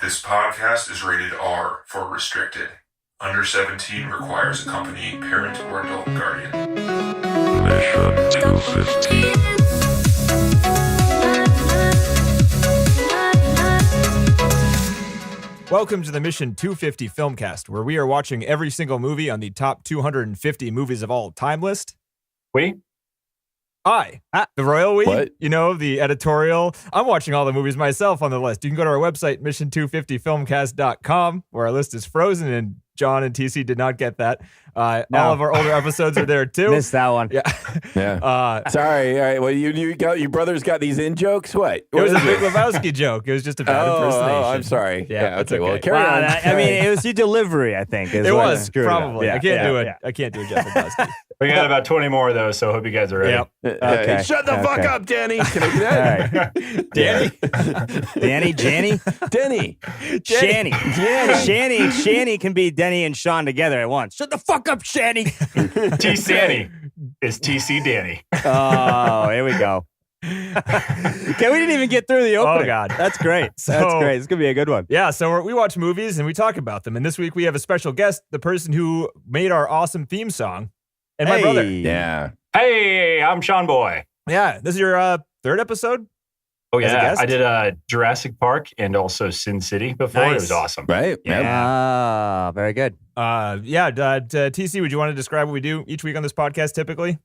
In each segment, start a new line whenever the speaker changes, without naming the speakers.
This podcast is rated R for restricted. Under 17 requires accompanying parent or adult guardian. Mission 250.
Welcome to the Mission 250 Filmcast, where we are watching every single movie on the top 250 movies of all time list.
We?
The royal we,
What?
you know, the editorial. I'm watching all the movies myself on the list. You can go to our website, mission250filmcast.com, where our list is frozen, and John and TC did not get that. All of our older episodes are there too.
Missed that one.
Yeah.
Sorry. All right. Well, you brothers got these in jokes. What?
It was a Big Lebowski joke. It was just a bad impersonation.
I'm sorry.
Yeah,
okay. Well,
okay.
carry on.
I mean, it was your delivery, I think.
It was probably.
Yeah,
I can't do it. Yeah. I can't do a Jeff Lebowski.
We got about 20 more of those, so I hope you guys are ready.
Yep.
Okay.
Shut the fuck up, Danny. Can I do that?
All right.
Danny?
Danny, Janny,
Danny.
Shanny. Shanny can be Denny and Sean together at once. Shut the fuck up, Shanny.
T. Sanny is TC Danny.
Oh, here we go. Okay, we didn't even get through the opening.
Oh, God.
That's great. That's great. It's going to be a good one.
Yeah, so we watch movies and we talk about them. And this week we have a special guest, the person who made our awesome theme song, and my brother.
Yeah.
Hey, I'm Sean Boy.
Yeah, this is your third episode?
Oh,
As a
yeah.
guest?
I did Jurassic Park and also Sin City before.
Nice.
It was awesome.
Right.
Ah, very good.
TC, would you want to describe what we do each week on this podcast typically?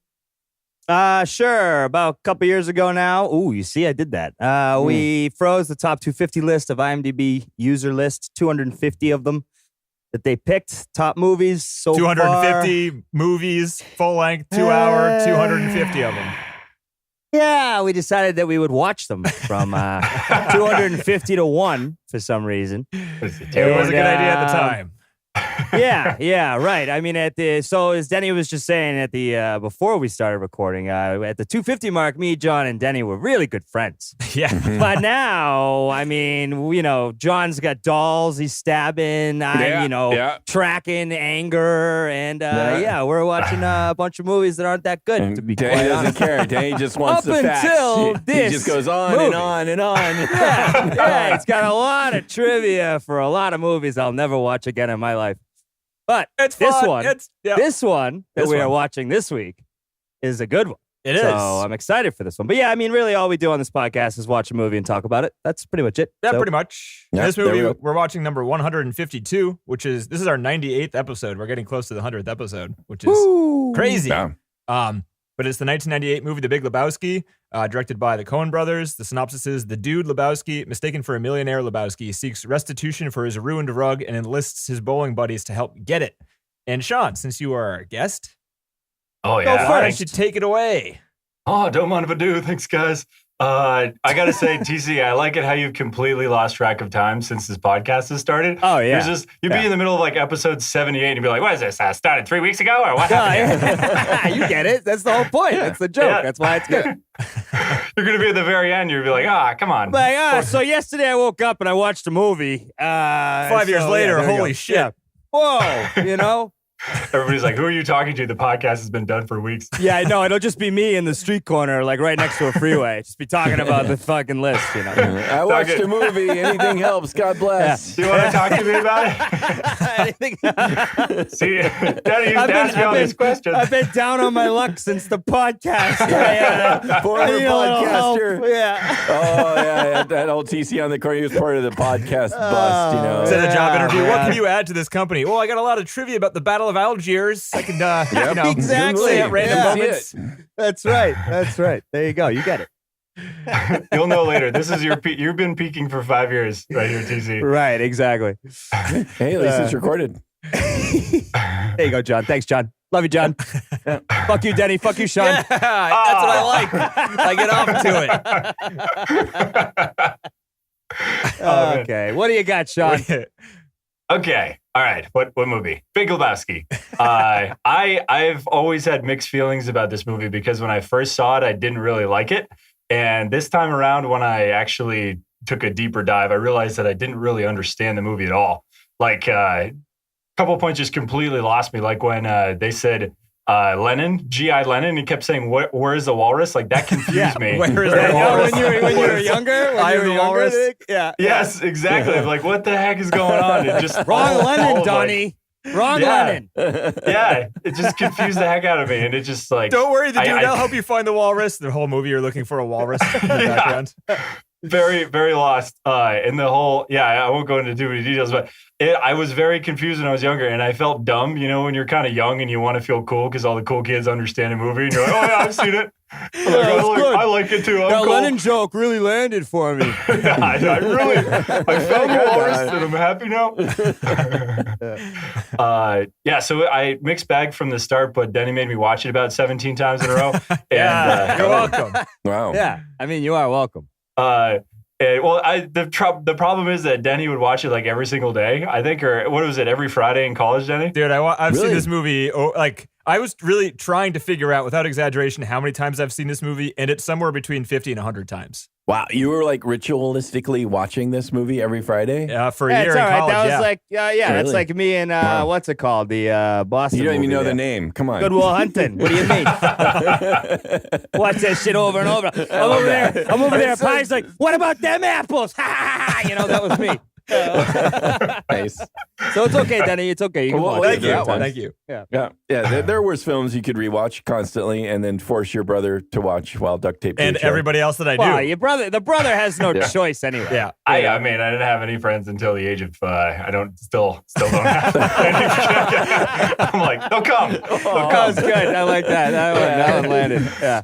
Sure. About a couple years ago now. Ooh, you see, I did that. We froze the top 250 list of IMDb user lists, 250 of them that they picked. Top movies so
250 movies, full length, 2 hour, 250 of them.
Yeah, we decided that we would watch them from 250 to 1 for some reason.
It was a good idea at the time.
Yeah, right. I mean, so as Denny was just saying at the before we started recording, at the 250 mark, me, John, and Denny were really good friends.
Yeah.
But now, I mean, John's got dolls, he's stabbing, tracking anger, and we're watching a bunch of movies that aren't that good. To be
Danny
quite
doesn't
honest.
care. Danny just wants
Up
the facts.
until
He
this
just goes on
movie.
and on and on.
Yeah, it's got a lot of trivia for a lot of movies I'll never watch again in my life. But
It's
this
fun.
one that
This
we are
one.
watching this week is a good one.
It is.
So I'm excited for this one. But yeah, I mean, really all we do on this podcast is watch a movie and talk about it. That's pretty much it.
Yeah,
So-
pretty much.
Yeah,
This
there
movie,
we go.
we're watching number 152, this is our 98th episode. We're getting close to the 100th episode, which is
Woo.
crazy.
Yeah.
But it's the 1998 movie, The Big Lebowski, directed by the Coen Brothers. The synopsis is, the dude Lebowski, mistaken for a millionaire Lebowski, seeks restitution for his ruined rug and enlists his bowling buddies to help get it. And Sean, since you are our guest,
Oh, yeah.
why don't you take it away?
Oh, don't mind if I do. Thanks, guys. I got to say, TC, I like it how you've completely lost track of time since this podcast has started.
Oh, yeah.
You'd be in the middle of like episode 78 and you'd be like, what is this? I started 3 weeks ago or what happened?
You get it. That's the whole point. That's the joke.
Yeah.
That's why it's good.
You're going to be at the very end. You'll be like, come on.
Like, so yesterday I woke up and I watched a movie.
5 years later,
there we
holy
go.
shit.
Yeah. Whoa,
Everybody's like, who are you talking to? The podcast has been done for weeks.
Yeah, I know. It'll just be me in the street corner, like right next to a freeway. Just be talking about the fucking list,
I watched a movie. Anything helps. God bless.
Do you want to talk to me about it? See, Daddy used to ask me all these questions.
I've been down on my luck since the podcast.
Former
I need a little help.
podcaster.
Yeah.
Oh, yeah. That old TC on the corner. He was part of the podcast bust,
It's in a job
Yeah,
interview. What
yeah.
can you add to this company? Well, I got a lot of trivia about the Battle of Algiers. I can,
Exactly.
say at random
Yeah.
moments.
That's right. There you go. You get it.
You'll know later. This is you've been peaking for 5 years right here, TC.
Right, exactly.
Hey, at least it's recorded.
There you go, John. Thanks, John. Love you, John. Fuck you, Denny. Fuck you, Sean.
Yeah, that's what I like. I get off to it.
man.
Okay. What do you got, Sean?
Okay. All right. What movie? Big Lebowski. I've always had mixed feelings about this movie because when I first saw it, I didn't really like it. And this time around, when I actually took a deeper dive, I realized that I didn't really understand the movie at all. Like, a couple of points just completely lost me. Like when they said Lenin, G.I. Lenin. He kept saying, "Where's the walrus?" Like that confused me.
Where is that
Oh,
walrus?
when you were younger? When
I
you
am
were
the
younger,
walrus.
Nick? Yeah.
Yes, exactly. I'm like, what the heck is going on? It just
Wrong
all
Lennon,
of,
Donnie. Wrong
Yeah.
Lennon.
Yeah, it just confused the heck out of me, and it just like
Don't worry, the dude
I-
will help you find the walrus. The whole movie, you're looking for a walrus in the
Yeah.
background.
very, very lost. And the whole, I won't go into too many details, but I was very confused when I was younger, and I felt dumb. You know, when you're kind of young and you want to feel cool because all the cool kids understand a movie, and you're like, oh yeah, I've seen it. I like it too. I'm
That
cool.
Lennon joke really landed for me.
I found the walrus, and I'm happy now. So I mixed bag from the start, but Denny made me watch it about 17 times in a row. And,
You're welcome.
Wow.
Yeah. I mean, you are welcome.
The problem is that Denny would watch it like every single day, I think, or what was it, every Friday in college, Denny?
Dude, I've seen
Really?
this movie. I was really trying to figure out, without exaggeration, how many times I've seen this movie, and it's somewhere between 50 and 100 times.
Wow. You were like ritualistically watching this movie every Friday?
For a
Yeah,
year
it's
in
all right.
college.
That was
yeah.
like, that's
Really?
like me and
Wow.
what's it called? The Boston.
You don't even
movie
know
there.
the name. Come on.
Good Will Hunting. What do you mean? Watch that shit over and over. I'm over there. I'm over there. Pie's like, what about them apples? Ha ha ha! You know, that was me.
Nice.
So it's okay, Denny. It's okay. You can
Well,
watch
Thank
it.
you.
that one.
Thank you.
Yeah. There are worse films you could rewatch constantly and then force your brother to watch while duct taped to
And
a chair.
everybody else that I
Well,
do.
your brother, the brother has no
Yeah.
choice anyway.
Yeah.
I mean, I didn't have any friends until the age of, I still don't have any. I'm like, they'll come. They'll
That
come.
was good. I like that. That one landed. Yeah.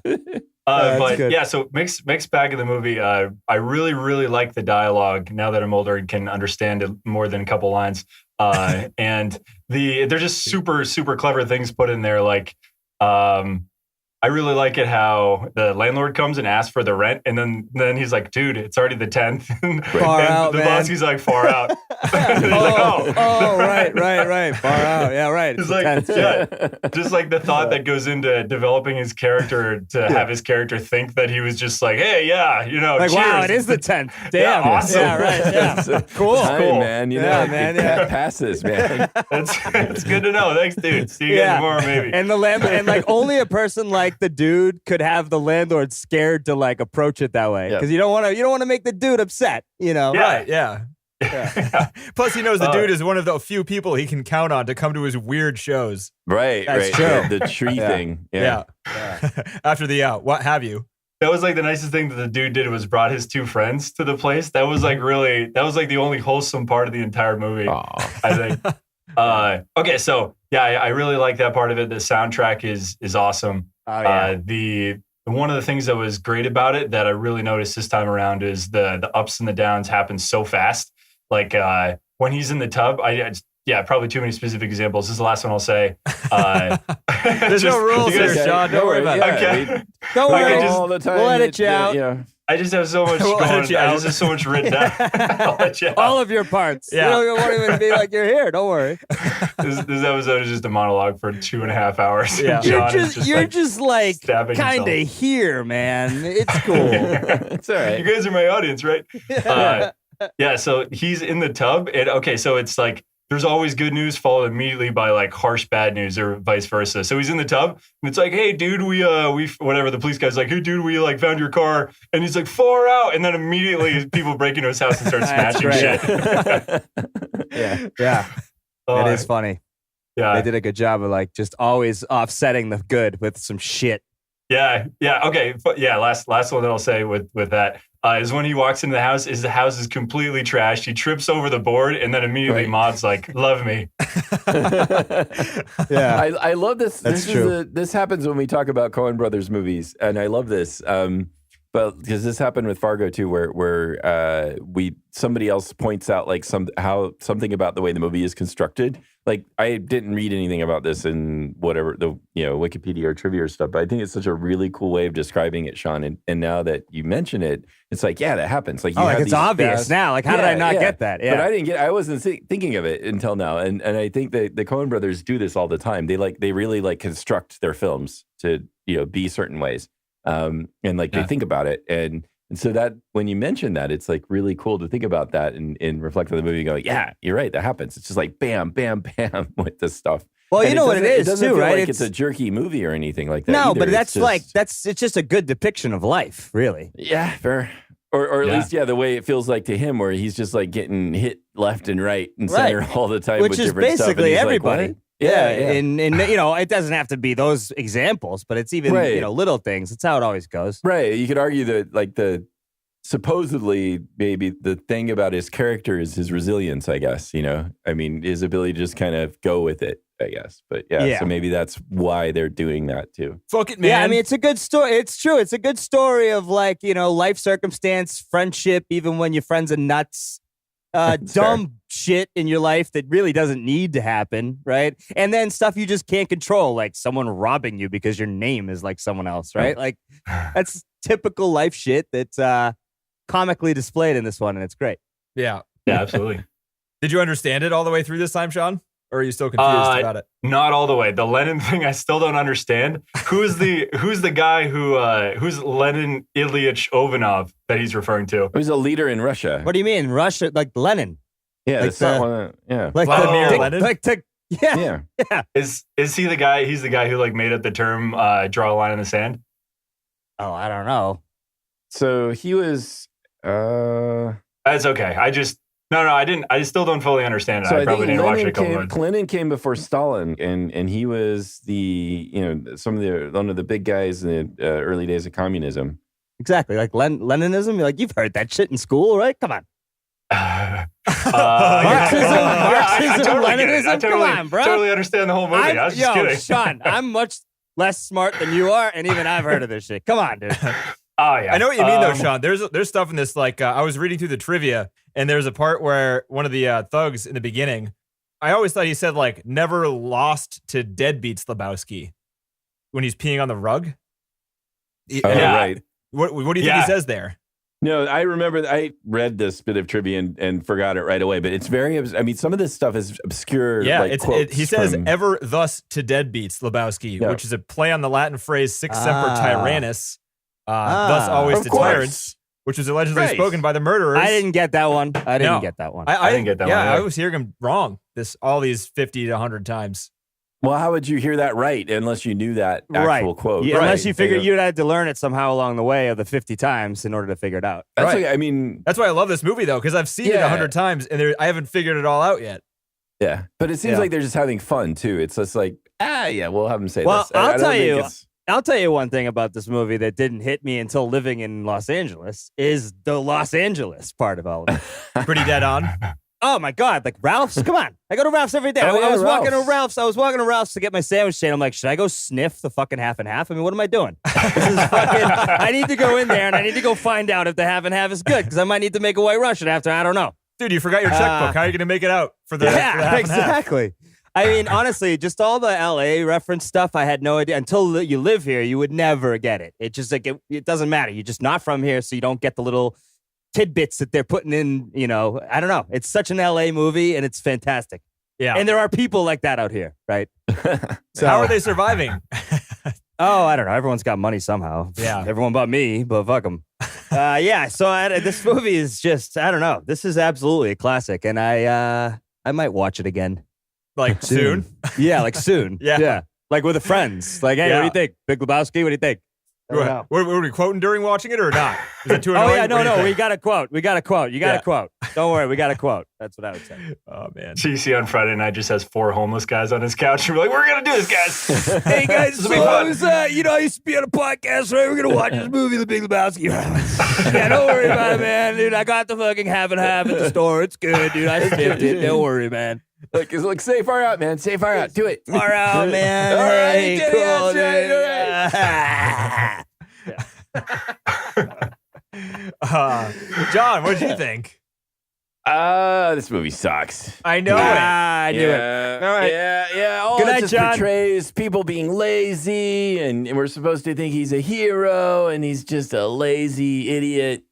That's
But
good.
yeah, so mixed bag of the movie. I really, really like the dialogue now that I'm older and can understand it more than a couple lines. And they're just super, super clever things put in there. Like, I really like it how the landlord comes and asks for the rent, and then he's like, "Dude, it's already the 10th."
Far
and
out,
the
man.
boss, he's like, "Far out." And he's like, "Oh."
right. Far out. Yeah, right.
It's like, just like the thought that goes into developing his character to have his character think that he was just like, hey,
Like,
cheers.
wow, it is the 10th. Damn.
awesome.
Yeah, right. Yeah.
Cool.
Cool.
Man. You know,
Yeah,
it
man, yeah.
passes, man.
It's good to know. Thanks, dude. See you guys tomorrow, maybe.
And and like only a person like the dude could have the landlord scared to like approach it that way
Yeah.
because you don't want to make the dude upset. You know.
Yeah.
Right. Yeah. Plus, he knows the dude is one of the few people he can count on to come to his weird shows.
Right.
That's
right.
true.
The tree
Yeah.
thing.
Yeah. After the what have you.
That was like the nicest thing that the dude did was brought his two friends to the place. That was like the only wholesome part of the entire movie,
Aw.
I think. Okay, so I really like that part of it. The soundtrack is awesome.
Oh, yeah.
The one of the things that was great about it that I really noticed this time around is the ups and the downs happen so fast. Like when he's in the tub, probably too many specific examples. This is the last one I'll say.
There's no rules
you guys-
here, Sean. Don't worry about it.
Okay.
Don't
Like,
worry.
I just-
all the time.
we'll edit you out.
Yeah.
I just have so much
We'll
going.
edit you
I
out.
just have so much written down. I'll let you out.
All of your parts.
Yeah.
You won't even be like you're here. Don't worry.
This episode is just a monologue for 2.5 hours.
Yeah.
John is
You're just like
stabbing
kind of
himself.
here, man. It's cool.
It's all
You
right.
guys are my audience, right? So he's in the tub. So it's like there's always good news followed immediately by like harsh bad news or vice versa. So he's in the tub and it's like, hey, dude, we whatever. The police guy's like, hey, dude, we like found your car. And he's like, far out. And then immediately people break into his house and start
That's
smashing
right.
shit.
Yeah.
Uh,
It is funny.
Yeah.
They did a good job of like just always offsetting the good with some shit.
Yeah. Okay. Last one that I'll say with that is when he walks into the house. The house is completely trashed. He trips over the board, and then immediately
Right.
Maud's like, "Love me."
Yeah.
I love this.
That's
this
true.
This happens when we talk about Coen Brothers movies, and I love this. But because this happened with Fargo too, where somebody else points out like something about the way the movie is constructed. Like I didn't read anything about this in whatever the Wikipedia or trivia or stuff, but I think it's such a really cool way of describing it, Sean. And now that you mention it, it's like that happens. Like
Like
have
it's
these
obvious
fast-
now. Like how did I not get that? Yeah.
But I wasn't thinking of it until now. And I think that the Coen Brothers do this all the time. They really like construct their films to, be certain ways. And like they think about it. And so that when you mention that, it's like really cool to think about that and reflect on the movie and go, yeah, you're right. That happens. It's just like bam, bam, bam with this stuff.
Well,
And
you know what it is
doesn't
too,
feel
right?
like it's a jerky movie or anything like that.
no,
either.
but
It's
it's just a good depiction of life, really.
yeah, fair. Or at least, the way it feels like to him, where he's just like getting hit left and right and center all the time
Which
with
is
different stuff. And
basically
he's
everybody.
Like, what? Yeah.
And it doesn't have to be those examples, but it's even little things. It's how it always goes.
Right. You could argue that like supposedly maybe the thing about his character is his resilience, I guess, I mean, his ability to just kind of go with it, I guess. But so maybe that's why they're doing that too.
Fuck it, man.
Yeah, I mean, it's a good story. It's true. It's a good story of like, life circumstance, friendship, even when your friends are nuts, dumb shit in your life that really doesn't need to happen, right? And then stuff you just can't control, like someone robbing you because your name is like someone else, right? Like that's typical life shit that's comically displayed in this one, and it's great.
Yeah.
Yeah, absolutely.
Did you understand it all the way through this time, Sean? Or are you still confused about it?
Not all the way. The Lenin thing, I still don't understand. Who's the guy who's Lenin Ilyich Ivanov that he's referring to?
He was a leader in Russia.
What do you mean, Russia? Like Lenin?
Yeah,
like
that's not one. Yeah,
like
Vladimir Lenin?
Yeah.
Is he the guy? He's the guy who like made up the term "draw a line in the sand."
Oh, I don't know.
So he was.
That's okay. I didn't. I still don't fully understand it.
So
I
I
probably
think
didn't watch it a couple times.
Lenin came before Stalin, and he was one of the big guys in the early days of communism.
Exactly, like Leninism. Like you've heard that shit in school, right? Come on. Marxism, Leninism. Come on, bro.
Totally understand the whole movie. I was just kidding.
Sean, I'm much less smart than you are, and even I've heard of this shit. Come on, dude.
Oh yeah,
I know what you mean though, Sean. There's stuff in this like I was reading through the trivia, and there's a part where one of the thugs in the beginning, I always thought he said like never lost to deadbeats Lebowski when he's peeing on the rug.
Right.
What do you think he says there?
No, I remember. I read this bit of trivia and forgot it right away. But it's very. I mean, some of this stuff is obscure.
Yeah,
like,
he says
from,
ever thus to deadbeats Lebowski, which is a play on the Latin phrase "sic semper tyrannis," thus always
of
to
course.
tyrants, which was allegedly spoken by the murderers.
I didn't get that one. I didn't
No.
get that one.
I didn't get that one.
Yeah,
either.
I was hearing him wrong all these 50 to 100 times.
Well, how would you hear that right unless you knew that actual quote?
Yeah,
right.
unless you figured you had to learn it somehow along the way of the 50 times in order to figure it out.
That's
Right.
I mean,
That's why I love this movie though, because I've seen it 100 times and I haven't figured it all out yet.
yeah. But it seems like they're just having fun too. It's just like, we'll have them say
Well,
this. I don't think
I'll tell you one thing about this movie that didn't hit me until living in Los Angeles is the Los Angeles part of all of it.
Pretty dead on.
Oh my God, like Ralph's? Come on. I go to Ralph's every day.
Oh,
I was
yeah,
walking to
Ralph's.
Ralph's. I was walking to Ralph's to get my sandwich chain. I'm like, should I go sniff the fucking half and half? I mean, what am I doing? This is fucking, I need to go in there and I need to go find out if the half and half is good because I might need to make a White Russian after. I don't know.
Dude, you forgot your checkbook. How are you going to make it out for the, for the half and half?
Exactly. I mean, honestly, just all the LA reference stuff, I had no idea. Until you live here, you would never get it. It just like, it doesn't matter. You're just not from here, so you don't get the little tidbits that they're putting in, I don't know. It's such an LA movie and it's fantastic.
Yeah.
And there are people like that out here, right?
So how are they surviving?
Oh, I don't know. Everyone's got money somehow.
Yeah.
Everyone but me, but fuck them. So this movie is just, I don't know. This is absolutely a classic. And I might watch it again.
Like soon?
Yeah, like soon.
Yeah.
Like with the friends. Like, hey, what do you think? Big Lebowski, what do you think? I don't know.
Were we quoting during watching it or not? Is it too
Oh,
annoying?
yeah,
What do you
no.
think?
We got a quote. You got a quote. Don't worry, we got a quote. That's what I would say.
Oh, man.
TC on Friday night just has 4 homeless guys on his couch. And we're like, we're going to do this, guys.
Hey, guys,
This will be fun.
I used to be on a podcast, right? We're going to watch this movie, The Big Lebowski. Yeah, don't worry about it, man. Dude, I got the fucking half and half at the store. It's good, dude. I sniffed it. Don't worry, man.
Look, say far out, man. Say far out. Do it.
Far out, man.
All right,
Hey,
yeah,
cool,
that's right,
dude.
John, what did you think?
This movie sucks.
I know it.
I knew it.
All right. Yeah. All
Good
it
night,
just
John.
portrays people being lazy, and we're supposed to think he's a hero, and he's just a lazy idiot.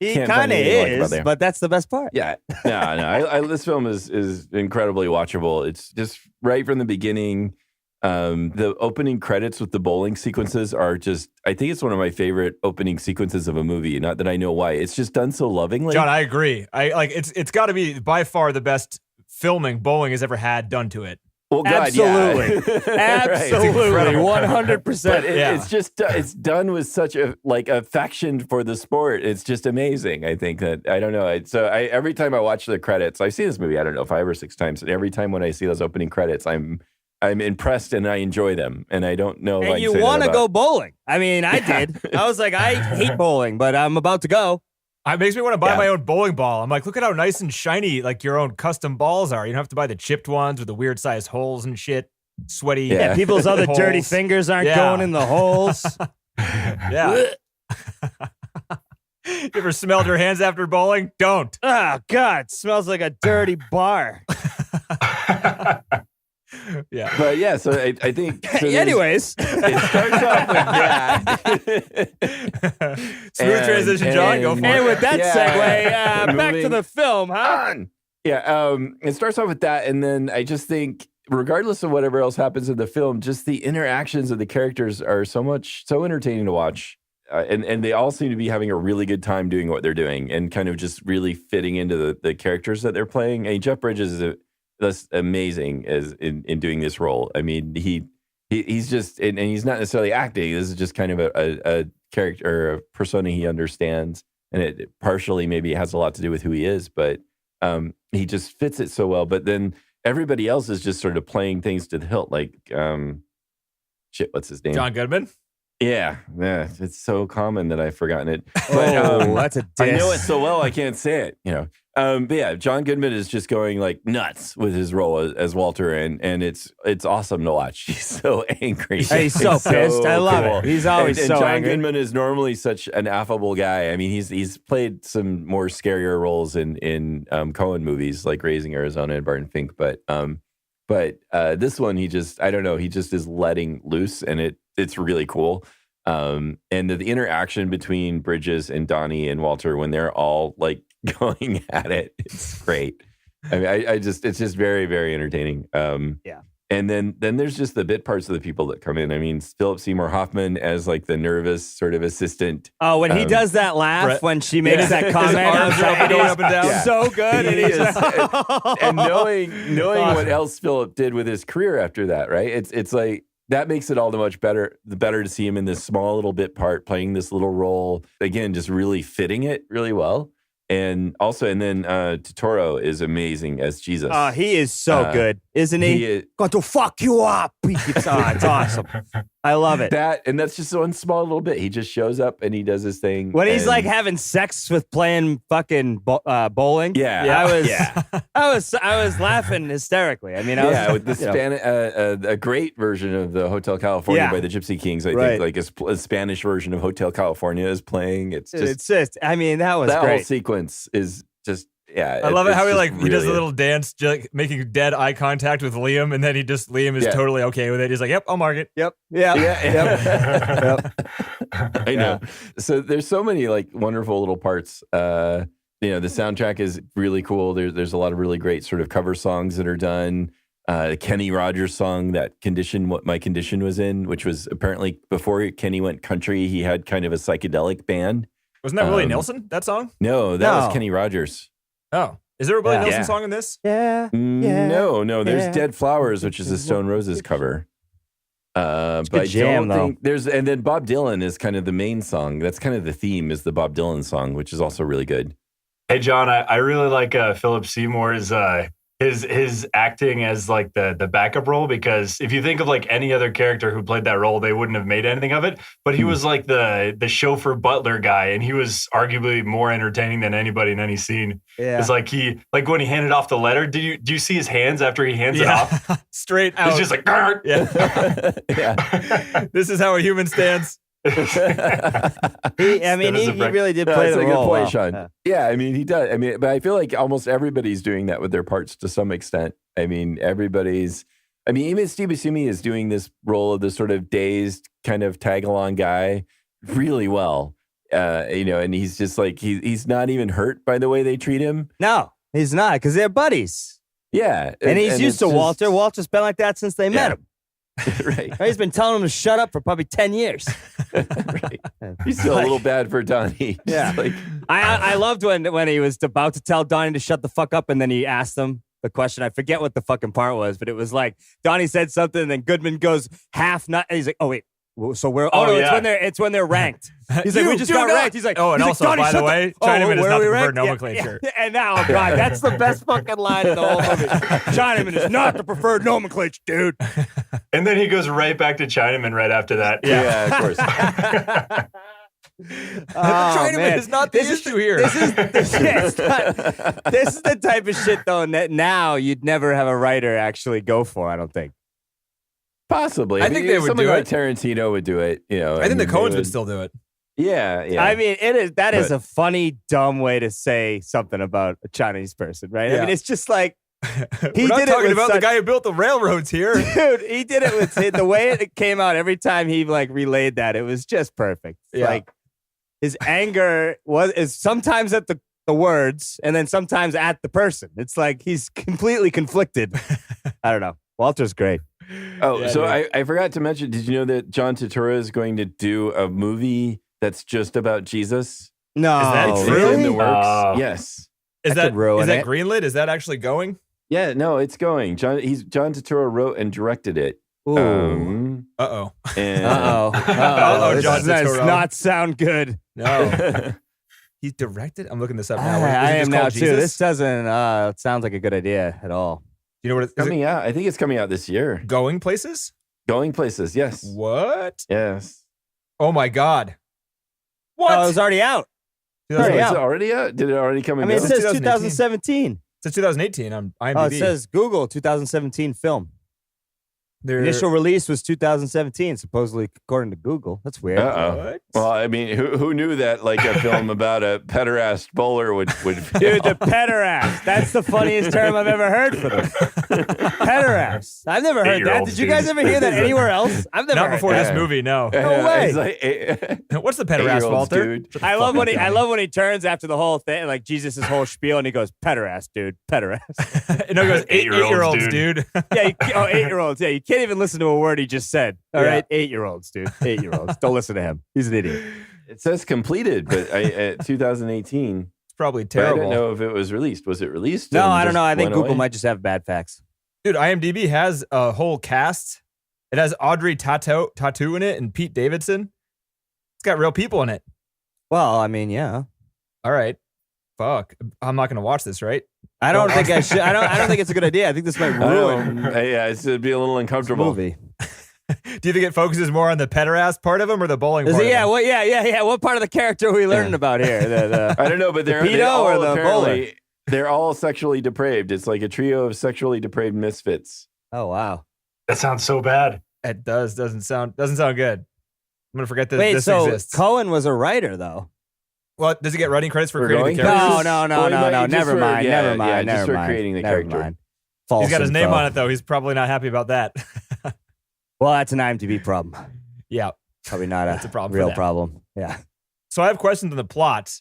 He
Can't find
kind of
anything to like about
is,
there.
but that's the best part.
Yeah, no. This film is incredibly watchable. It's just right from the beginning. The opening credits with the bowling sequences are just, I think it's one of my favorite opening sequences of a movie. Not that I know why. It's just done so lovingly.
John, I agree. It's got to be by far the best filming bowling has ever had done to it.
Well, God,
Absolutely.
yeah.
Absolutely. 100%.
But it's just it's done with such a affection for the sport. It's just amazing. I think that I don't know. Every time I watch the credits, I've seen this movie I don't know 5 or 6 times, and every time when I see those opening credits, I'm impressed and I enjoy them. And I don't know.
And you want to go bowling? I mean, I did. I was like, I hate bowling, but I'm about to go.
It makes me want to buy my own bowling ball. I'm like, look at how nice and shiny like your own custom balls are. You don't have to buy the chipped ones with the weird sized holes and shit. Sweaty.
Yeah, people's other
holes.
dirty fingers aren't going in the holes.
Yeah. You ever smelled your hands after bowling? Don't.
Oh, God. It smells like a dirty bar.
Yeah.
But yeah, so I think. So
anyways.
It starts off with that.
Smooth transition, John. Go for it.
And with that segue, back to
moving
the film, huh?
on. Yeah, it starts off with that, and then I just think, regardless of whatever else happens in the film, just the interactions of the characters are so entertaining to watch, and they all seem to be having a really good time doing what they're doing, and kind of just really fitting into the characters that they're playing. And Jeff Bridges is amazing as in doing this role. I mean, he's just, and he's not necessarily acting. This is just kind of a character or a persona he understands, and it partially maybe has a lot to do with who he is, but he just fits it so well. But then everybody else is just sort of playing things to the hilt, like what's his name?
John Goodman.
Yeah, it's so common that I've forgotten it.
But, that's a diss.
I know it so well I can't say it. But yeah, John Goodman is just going like nuts with his role as Walter, and it's awesome to watch. He's so angry.
He's so pissed. I love it. He's always
and
so
John
angry.
Goodman is normally such an affable guy. I mean, he's played some more scarier roles in Coen movies like Raising Arizona and Barton Fink, but this one he just is letting loose, and it's really cool. And the interaction between Bridges and Donnie and Walter when they're all like going at it, it's great. I mean, it's just very, very entertaining.
Yeah.
And then there's just the bit parts of the people that come in. I mean, Philip Seymour Hoffman as like the nervous sort of assistant.
Oh, when he does that laugh when she makes that comment,
arms are going up and down.
Yeah.
So good.
He is, and knowing
Awesome.
what else Philip did with his career after that, right? It's like that makes it all the much better. The better to see him in this small little bit part, playing this little role again, just really fitting it really well. And then Totoro is amazing as Jesus.
He is so good, isn't he?
He is,
Going to fuck you up. It's awesome. I love it.
that's just one small little bit. He just shows up and he does his thing.
When he's like having sex with playing fucking bowling.
Yeah.
I was laughing hysterically. I mean,
with the a great version of the Hotel California by the Gypsy Kings. I think like a Spanish version of Hotel California is playing. It's just
I mean, that was
that
great.
whole sequence is just
I love it how he
really
does a little dance, making dead eye contact with Liam, and then Liam is totally okay with it. He's like, "Yep, I'll mark it."
Yep.
I know. So there's so many like wonderful little parts. The soundtrack is really cool. There's a lot of really great sort of cover songs that are done. Kenny Rogers song, that Condition, What My Condition was in, which was apparently before Kenny went country, he had kind of a psychedelic band.
Wasn't that Willie Nelson, that song?
No, that was Kenny Rogers.
Oh. Is there a Willie Nelson song in this?
Yeah.
No. There's Dead Flowers, which is a Stone Roses cover. But I don't think there's, and then Bob Dylan is kind of the main song. That's kind of the theme, is the Bob Dylan song, which is also really good.
Hey, John, I really like Philip Seymour's his acting as like the backup role, because if you think of like any other character who played that role, they wouldn't have made anything of it. But he was like the chauffeur butler guy, and he was arguably more entertaining than anybody in any scene. Yeah. It's like when he handed off the letter, do you see his hands after he hands it off?
Straight out.
It's just like, Grr!
Yeah. This is how a human stands.
He really did play the role.
Good point,
well.
Sean. Yeah, I mean, he does. I mean, but I feel like almost everybody's doing that with their parts to some extent. I mean, even Steve Buscemi is doing this role of this sort of dazed kind of tag-along guy really well. And he's just like, he's not even hurt by the way they treat him.
No, he's not, because they're buddies.
Yeah.
And he's used to Walter. Walter's been like that since they met him.
Right.
He's been telling him to shut up for probably 10 years.
Right. He's still a little bad for Donnie.
Yeah. I loved when he was about to tell Donnie to shut the fuck up, and then he asked him, the question. I forget what the fucking part was, but it was like Donnie said something, and then Goodman goes half nut. And he's like, "Oh wait, so we're it's when they're ranked." He's like, "We just got ranked." He's like,
"Oh, and
he's
also,
like,
by the way, Chinaman is not the preferred nomenclature."
Yeah. And now, oh God, that's the best fucking line in the whole movie. Chinaman is not the preferred nomenclature, dude.
And then he goes right back to Chinaman right after that.
Yeah, of course.
Chinaman is not the issue here.
This is the type of shit though that now you'd never have a writer actually go for. I don't think.
Possibly.
I think they would
somebody
do
like
it.
Tarantino would do it. You know,
I think the
they
Coens would still do it.
Yeah.
I mean, that is a funny, dumb way to say something about a Chinese person, right?
Yeah.
I mean, it's just like
We're not talking about the guy who built the railroads here.
Dude, he did it with the way it came out every time he like relayed that. It was just perfect.
Yeah.
Like his anger is sometimes at the words and then sometimes at the person. It's like he's completely conflicted. I don't know. Walter's great.
Oh,
Yeah,
so
dude.
I forgot to mention, did you know that John Turturro is going to do a movie that's just about Jesus?
No,
Is that
It's
true?
in the works.
Oh.
Yes.
Is
That could ruin it.
greenlit? Is that actually going?
Yeah, no, it's going. John Turturro wrote and directed it.
Ooh.
Uh-oh.
And
Uh-oh,
This
John
does
Turturro.
not sound good.
No. He's directed? I'm looking this up now.
I am now too.
Jesus?
This doesn't sound like a good idea at all.
You know what? Is it
coming out. I think it's coming out this year.
going places?
Going places. Yes.
What?
Yes.
Oh my God. What?
Oh, it was already out.
Oh,
Already
is
out.
it already out? Did it already come
I
and
mean, it
go?
says
2018.
2017.
It's 2018 on IMDb.
Oh, it says Google 2017 film.
They're-
Initial release was 2017, supposedly according to Google. That's weird.
Uh-oh.
What?
Well, I mean, who knew that like a film about a pederast bowler would fail?
Dude, the pederast. That's the funniest term I've ever heard for them. Pederast. I've never heard that. Did you guys ever hear that anywhere else? I've never
Not
heard
before
that.
this movie, no.
No way.
It's like
What's the pederast,
8-year-olds,
Walter?
dude.
I love when he turns after the whole thing, like Jesus' whole spiel, and he goes, "Pederast, dude, pederast."
No, it goes
8-year-olds,
8-year-olds, dude.
Yeah, 8-year-olds. Yeah, you can't even listen to a word he just said. All
Yeah.
right, 8-year-olds, dude, 8-year-olds. Don't listen to him. He's an idiot.
It says completed, but 2018.
It's probably
But I
terrible.
don't know if it was released. Was it released?
No,
and
I don't
just
know. I think
went
Google
away?
might just have bad facts.
Dude, IMDb has a whole cast. It has Audrey Tautou in it and Pete Davidson. It's got real people in it.
Well, I mean, yeah.
All right. Fuck. I'm not going to watch this, right?
I don't think I should. I don't think it's a good idea. I think this might
I
ruin
know. Yeah, it'd be a little
the
uncomfortable.
movie.
Do you think it focuses more on the pederast part of him or the bowling
Is
part
it,
of
yeah,
him?
well, yeah. What part of the character are we learning about here?
I don't know, but they're
pedo
they all
or the
apparently they're all sexually depraved. It's like a trio of sexually depraved misfits.
Oh wow.
That sounds so bad.
It doesn't sound good. I'm gonna forget that
Wait,
this
so
exists.
Cohen was a writer though?
Well, does he get writing credits for
For
creating the
going
characters?
No.
Well, he might just
Never
for-
mind.
yeah,
Never mind.
yeah, just
Never
for
mind.
creating the
Never
character.
mind. False
He's got his name
info.
on it though. He's probably not happy about that.
Well, that's an IMDb problem.
Yeah.
Probably not
That's a problem for
real
them.
problem. Yeah.
So I have questions on the plot.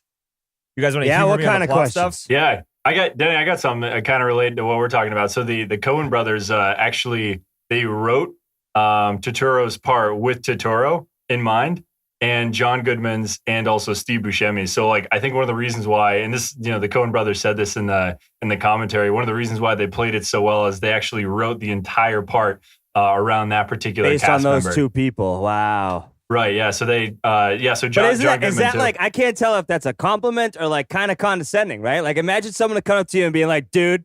You guys want to
Yeah,
humor
what
me on
kind
the
of
plot
questions?
stuff?
Yeah, I got something kind of related to what we're talking about. So the Coen Brothers actually they wrote Turturro's part with Turturro in mind, and John Goodman's, and also Steve Buscemi's. So like I think one of the reasons why, and this the Coen Brothers said this in the commentary, one of the reasons why they played it so well is they actually wrote the entire part around that particular
Based on
cast
those
member.
two people. Wow.
Right. Yeah. So they. So John.
But is
John
that
Goodman too.
like, I can't tell if that's a compliment or like kind of condescending, right? Like imagine someone to come up to you and being like, dude,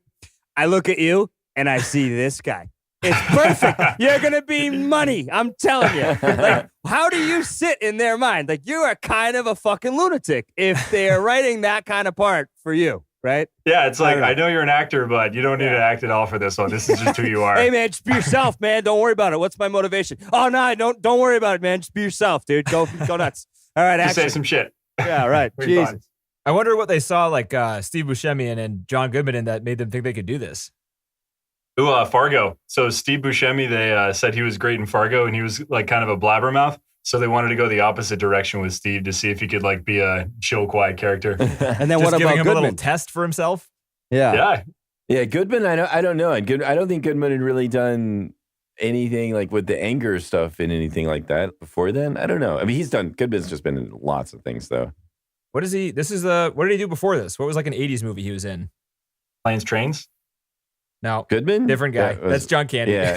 I look at you and I see this guy. It's perfect. You're going to be money. I'm telling you. Like, how do you sit in their mind? Like, you are kind of a fucking lunatic if they're writing that kind of part for you, right?
Yeah, it's like
don't know.
I know you're an actor, but you don't need to act at all for this one. This is just who you are.
Hey, man, just be yourself, man. Don't worry about it. What's my motivation? Oh, no, don't worry about it, man. Just be yourself, dude. Go nuts. All right,
Just say
action.
some shit.
Yeah, right.
We'll be fine.
Jesus.
I wonder what they saw like Steve Buscemi and John Goodman in that made them think they could do this.
Ooh, Fargo. So Steve Buscemi, they said he was great in Fargo, and he was like kind of a blabbermouth. So they wanted to go the opposite direction with Steve to see if he could like be a chill, quiet character.
And then
Just
what
giving
about
him a little
Goodman?
test for himself.
Yeah.
Yeah,
Yeah, Goodman. I don't know. I don't think Goodman had really done anything like with the anger stuff and anything like that before then. I don't know. I mean, Goodman's just been in lots of things though.
What is he? What did he do before this? What was like an 80s movie he was in?
Planes, Trains.
No,
Goodman?
different guy.
That was-
That's John Candy.
Yeah.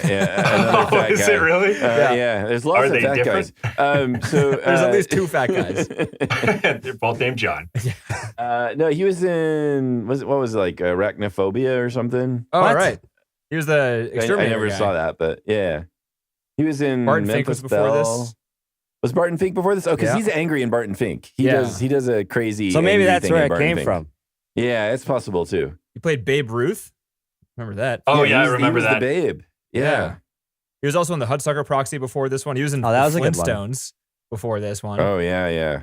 Another fat
Is
guy.
it really?
Yeah. There's lots
Are
of
they
fat
different?
guys.
There's at least 2 fat guys.
They're both named John.
No, he was in what was it, like Arachnophobia or something?
Oh,
What?
right. He was the
I
exterminator
never
guy.
saw that, but yeah, he was in
Barton Fink
Memphis
was before
Belle.
this.
Was Barton Fink before this? Oh, because
Yeah.
he's angry in Barton Fink. He
Yeah.
does a crazy.
So maybe
angry
that's
thing
where
in
it
Barton
came
Fink.
from.
Yeah, it's possible too.
He played Babe Ruth. Remember that?
Oh,
he
yeah, I
was-
remember
he was
that.
The Babe. Yeah.
He was also in the Hudsucker Proxy before this one. He was in
Oh, that was
the
a good one.
Flintstones before this one.
Oh yeah.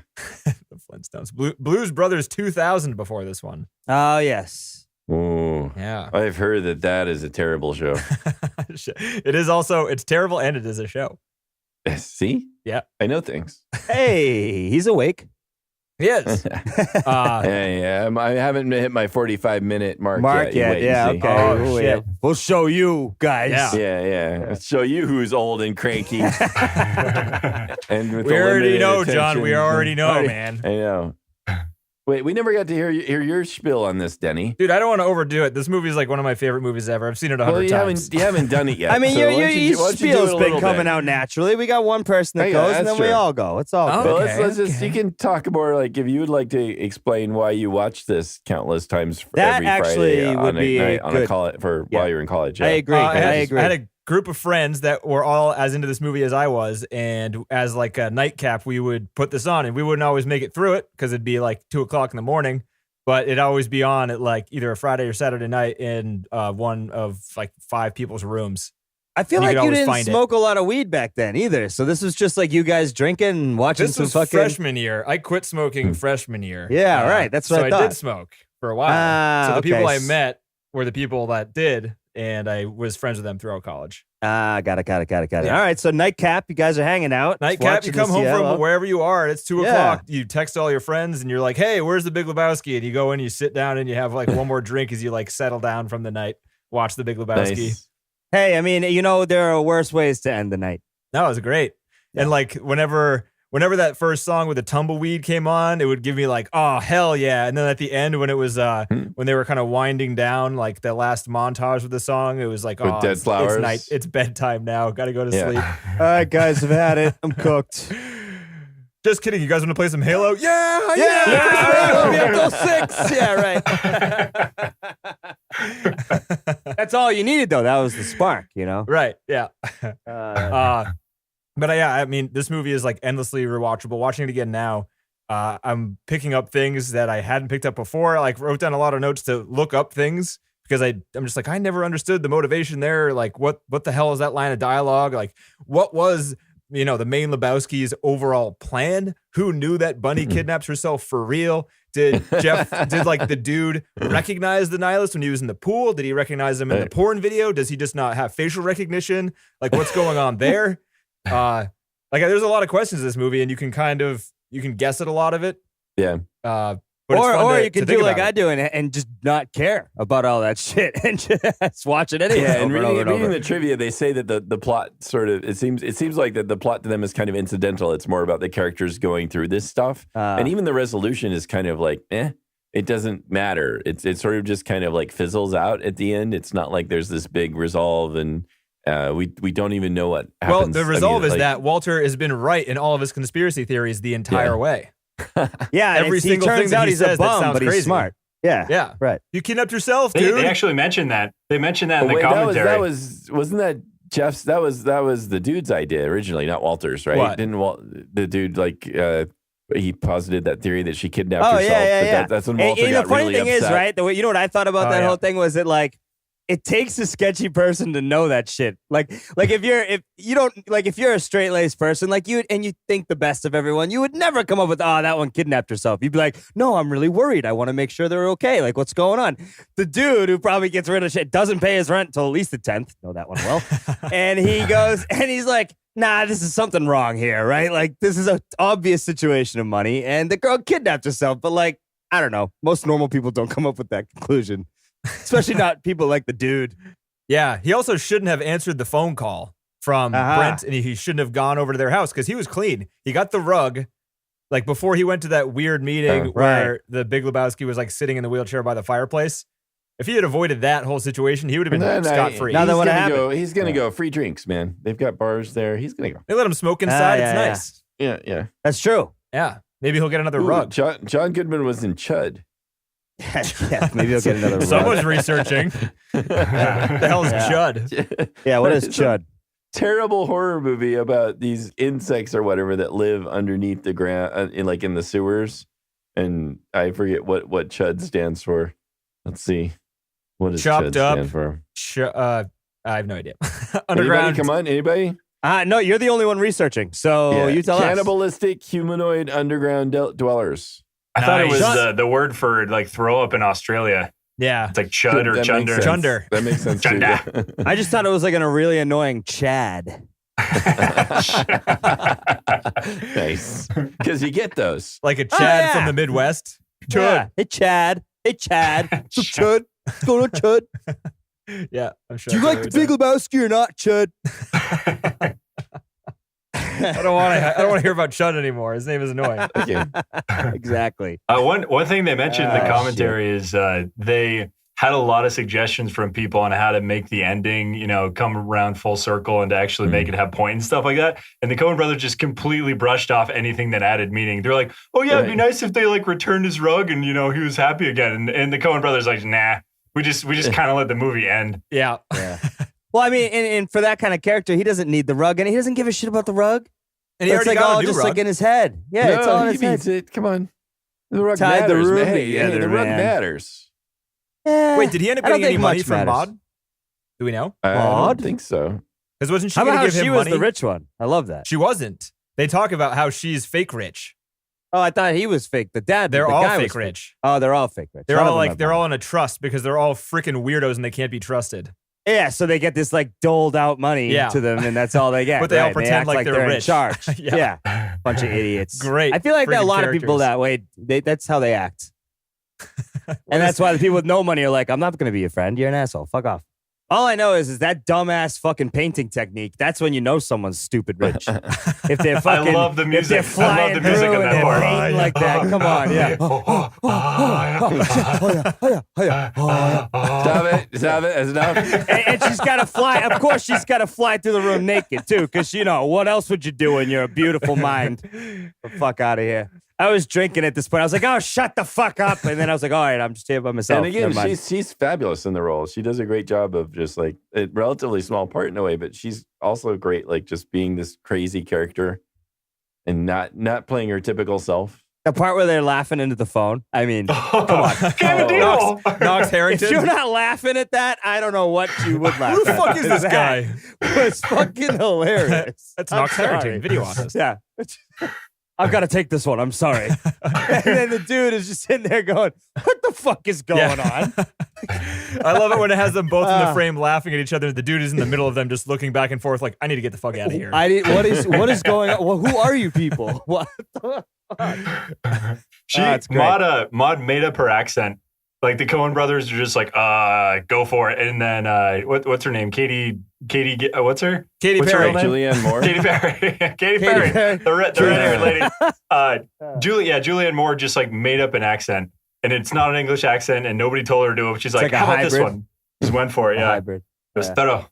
The Flintstones. Blues Brothers 2000 before this one.
Oh, yes.
Ooh.
Yeah.
I've heard that is a terrible show.
It is also, it's terrible and it is a show.
See?
Yeah.
I know things.
Hey, he's awake.
He is.
Yeah. I haven't hit my 45-minute mark
Mark,
yet. You
yeah,
wait and see.
okay.
Oh,
Ooh,
shit.
We'll show you guys.
Yeah.
Yeah. Let's show you who's old and cranky. And with
We
the
already
limited
know, John. We
attention.
already know, man.
I know. Wait, we never got to hear your spiel on this, Denny.
Dude, I don't want to overdo it. This movie is like one of my favorite movies ever. I've seen it 100
Well,
times.
you haven't done it yet.
I mean,
so
your
why don't you do it
spiel's
a
been
little
coming
bit?
out naturally. We got one person that
Yeah,
goes, and
that's
then we
true.
all go. It's all
Oh,
good.
Well,
Okay,
let's just,
okay.
you can talk more, like, if you would like to explain why you watch this countless times for
That
every
actually
Friday
would
on
be
a night on a
good.
college
Yeah.
while you're in college.
I agree.
I
I agree.
had a group of friends that were all as into this movie as I was, and as like a nightcap, we would put this on, and we wouldn't always make it through it because it'd be like 2:00 in the morning, but it'd always be on at like either a Friday or Saturday night in one of like 5 people's rooms.
I feel
You
like
could
you
always
didn't
find it.
smoke a lot of weed back then either. So this was just like you guys drinking and watching
This
some
was
fucking.
freshman year. I quit smoking freshman year.
Yeah, right. That's what
so
I
I
thought.
did smoke for a while.
Ah,
so the
okay.
people I met were the people that did, and I was friends with them throughout college.
Got it.
Yeah.
All right, so nightcap, you guys are hanging out.
Nightcap, you
watching
come
this
home
yellow.
from wherever you are, and it's 2:00.
Yeah.
You text all your friends, and you're like, "Hey, where's the Big Lebowski?" And you go in, you sit down, and you have like one more drink as you like settle down from the night. Watch the Big Lebowski.
Nice.
Hey, I mean, there are worse ways to end the night.
That was great. And like whenever that first song with the tumbleweed came on, it would give me like, oh hell yeah. And then at the end when it was when they were kind of winding down, like the last montage of the song, it was like,
With
oh,
Dead
it's
Flowers.
night, it's bedtime now. Gotta go to
Yeah.
sleep.
All right, guys, I've had it. I'm cooked.
Just kidding. You guys want to play some Halo? Yeah,
We'll be up till 6. Yeah, right. That's all you needed, though. That was the spark,
Right. Yeah.
Uh,
But yeah, I mean, this movie is like endlessly rewatchable. Watching it again now, I'm picking up things that I hadn't picked up before. I like wrote down a lot of notes to look up things because I'm just like, I never understood the motivation there. Like, what the hell is that line of dialogue? Like, what was the main Lebowski's overall plan? Who knew that Bunny kidnaps herself for real? Did like the dude recognize the nihilist when he was in the pool? Did he recognize him in the porn video? Does he just not have facial recognition? Like, what's going on there? Like there's a lot of questions in this movie, and you can guess at a lot of it.
Yeah.
But it's fun
or
to-
you can
to think
do like
about
I
it.
do and just not care about all that shit and just watch it anyway.
Yeah, and
over over
reading
over.
the trivia, they say that the plot sort of it seems like that the plot to them is kind of incidental. It's more about the characters going through this stuff, and even the resolution is kind of like, it doesn't matter. It sort of just kind of like fizzles out at the end. It's not like there's this big resolve, and we don't even know what happens.
Well, the resolve is
like-
that Walter has been right in all of his conspiracy theories the entire way.
Yeah, and
every
he
single
turns
thing that
out
he
he's a
says that
bum,
sounds
but he's
crazy.
smart. Yeah,
Yeah.
right.
You kidnapped yourself,
They,
dude.
they actually mentioned that. They mentioned that in the
wait,
commentary.
wasn't that Jeff's? That was the dude's idea originally, not Walter's, right?
What?
Didn't the dude like he posited that theory that she kidnapped
Oh,
herself?
yeah.
That's when
And,
Walter
and
got
the funny
really
thing
upset.
is, right? You know what I thought about
Oh,
that
yeah.
whole thing was that like it takes a sketchy person to know that shit. Like if you're a straight laced person, like you think the best of everyone, you would never come up with that one kidnapped herself. You'd be like, no, I'm really worried. I want to make sure they're okay. Like what's going on? The dude who probably gets rid of shit doesn't pay his rent until at least the 10th. Know that one well. And he goes and he's like, nah, this is something wrong here, right? Like this is an obvious situation of money, and the girl kidnapped herself. But like, I don't know, most normal people don't come up with that conclusion. Especially not people like the dude.
Yeah, he also shouldn't have answered the phone call from Brent, and he shouldn't have gone over to their house because he was clean. He got the rug, like before he went to that weird meeting where the Big Lebowski was like sitting in the wheelchair by the fireplace. If he had avoided that whole situation, he would have been scot-free.
Now that would happen.
He's going to go free drinks, man. They've got bars there. He's going to go.
They let him smoke inside. It's nice.
Yeah.
That's true.
Yeah. Maybe he'll get another rug.
John Goodman was in Chud.
Yeah, maybe he'll get another rug.
Someone's researching. The hell is Chud?
Yeah, what is Chud?
Terrible horror movie about these insects or whatever that live underneath the ground, in the sewers. And I forget what Chud stands for. Let's see. What does
Chopped
Chud
up.
stand for?
I have no idea.
Anybody? Come on, anybody?
No, you're the only one researching. So you tell us.
Cannibalistic humanoid underground dwellers.
I thought it was the word for like throw up in Australia.
Yeah.
It's like chud or chunder.
Chunder.
That makes sense too.
I just thought it was like a really annoying Chad.
Nice. Because you get those.
Like a Chad from the Midwest. Chud.
Yeah. Hey, Chad. Hey, Chad. What's up, Chud? What's going on, Chud?
Yeah, I'm sure.
Do you like the Big Lebowski or not, Chud?
I don't want to hear about Chud anymore. His name is annoying.
Okay.
Exactly.
One thing they mentioned in the commentary is they had a lot of suggestions from people on how to make the ending, come around full circle and to actually make it have point and stuff like that. And the Coen Brothers just completely brushed off anything that added meaning. They're like, oh yeah, it'd be nice if they like returned his rug and he was happy again. And the Coen Brothers like, nah, we just kind of let the movie end.
Yeah.
Well, I mean, and for that kind of character, he doesn't need the rug, and he doesn't give a shit about the rug.
And he
it's
already
like
got
all
a new
just
rug.
like in his head. Yeah, it's all in his head.
Means it. Come on. The rug
Tied the
matters.
room
man.
together,
The rug
man.
matters.
Wait, did he end up
I don't
getting any
think
money
much
from
matters.
Maud? Do we know?
I
Maud?
don't think so.
Because wasn't she
How
going
about
to
how
give him
she was
money?
the rich one? I love that.
She wasn't. They talk about how she's fake rich.
Oh, I thought he was fake. The dad.
They're
the
all
guy
fake
was
rich.
Oh, they're all fake rich.
They're
None of
all
them
like
have
they're
money.
all in a trust because they're all freaking weirdos and they can't be trusted.
Yeah, so they get this like doled out money
Yeah.
to them, and that's all they get.
But they all
right?
pretend
act
like they're
they're in
rich.
charge.
Yeah.
Bunch of idiots.
Great.
I feel like that a
freaking
lot of people
characters.
that way. That's how they act, and that's why the people with no money are like, "I'm not going to be your friend. You're an asshole. Fuck off." All I know is that dumbass fucking painting technique. That's when you know someone's stupid rich. If they're fucking,
love the music.
If they're flying
I love the music
through
on
and
that
they're
part.
painting like that. Come on, yeah.
Stop it. That's enough.
And she's got to fly. Of course, she's got to fly through the room naked too, because what else would you do when you're a beautiful mind? The fuck out of here. I was drinking at this point. I was like, oh, shut the fuck up. And then I was like, all right, I'm just here by myself.
And again,
Never mind.
she's fabulous in the role. She does a great job of just like a relatively small part in a way, but she's also great, like just being this crazy character and not playing her typical self.
The part where they're laughing into the phone. I mean, come on.
Knox Harrington.
If you're not laughing at that, I don't know what you would laugh
Who the
at.
fuck is this
That
guy?
was fucking hilarious.
That's
I'm
Knox Harrington,
sorry.
video artist.
Yeah. I've got to take this one. I'm sorry. And then the dude is just sitting there going, what the fuck is going on?
I love it when it has them both in the frame laughing at each other. The dude is in the middle of them just looking back and forth like, I need to get the fuck out of here.
What is going on? Well, who are you people? What the fuck?
Maud made up her accent. Like the Coen Brothers are just like, go for it. And then what's her name? Katie. What's her?
Katy
What's her
Perry.
real name?
Julianne Moore.
Katy Perry. Katy Perry. The red-haired lady. Julianne Moore just like made up an accent, and it's not an English accent, and nobody told her to do it. But she's like,
like a
how about this
hybrid?
one? Just went for it.
A
Yeah.
hybrid.
It was
Yeah.
thorough.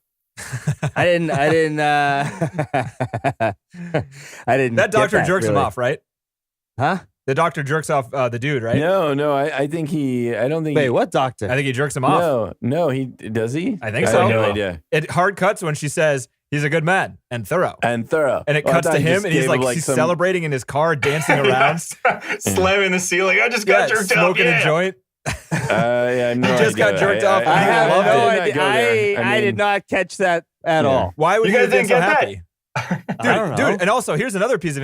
I didn't
That doctor
get
jerks him
really.
off, right?
Huh?
The doctor jerks off the dude, right?
No, I think I don't think
Wait, what doctor?
I think he jerks him off.
No, does he?
I think
I
so.
have no idea.
It hard cuts when she says he's a good man and thorough.
And thorough.
And it
Well, I
cuts
thought
to
he
him
just
and he's
gave
like,
him,
he's
some-
celebrating in his car, dancing around.
Slamming the ceiling. I just got jerked off.
smoking a joint.
Yeah, no
He just got
idea.
jerked off.
I have
loved
no
it.
idea. I did not catch that at all.
Why would
You
he
guys
have been
didn't
so
get
happy?
I don't know.
Dude, and also here's another piece of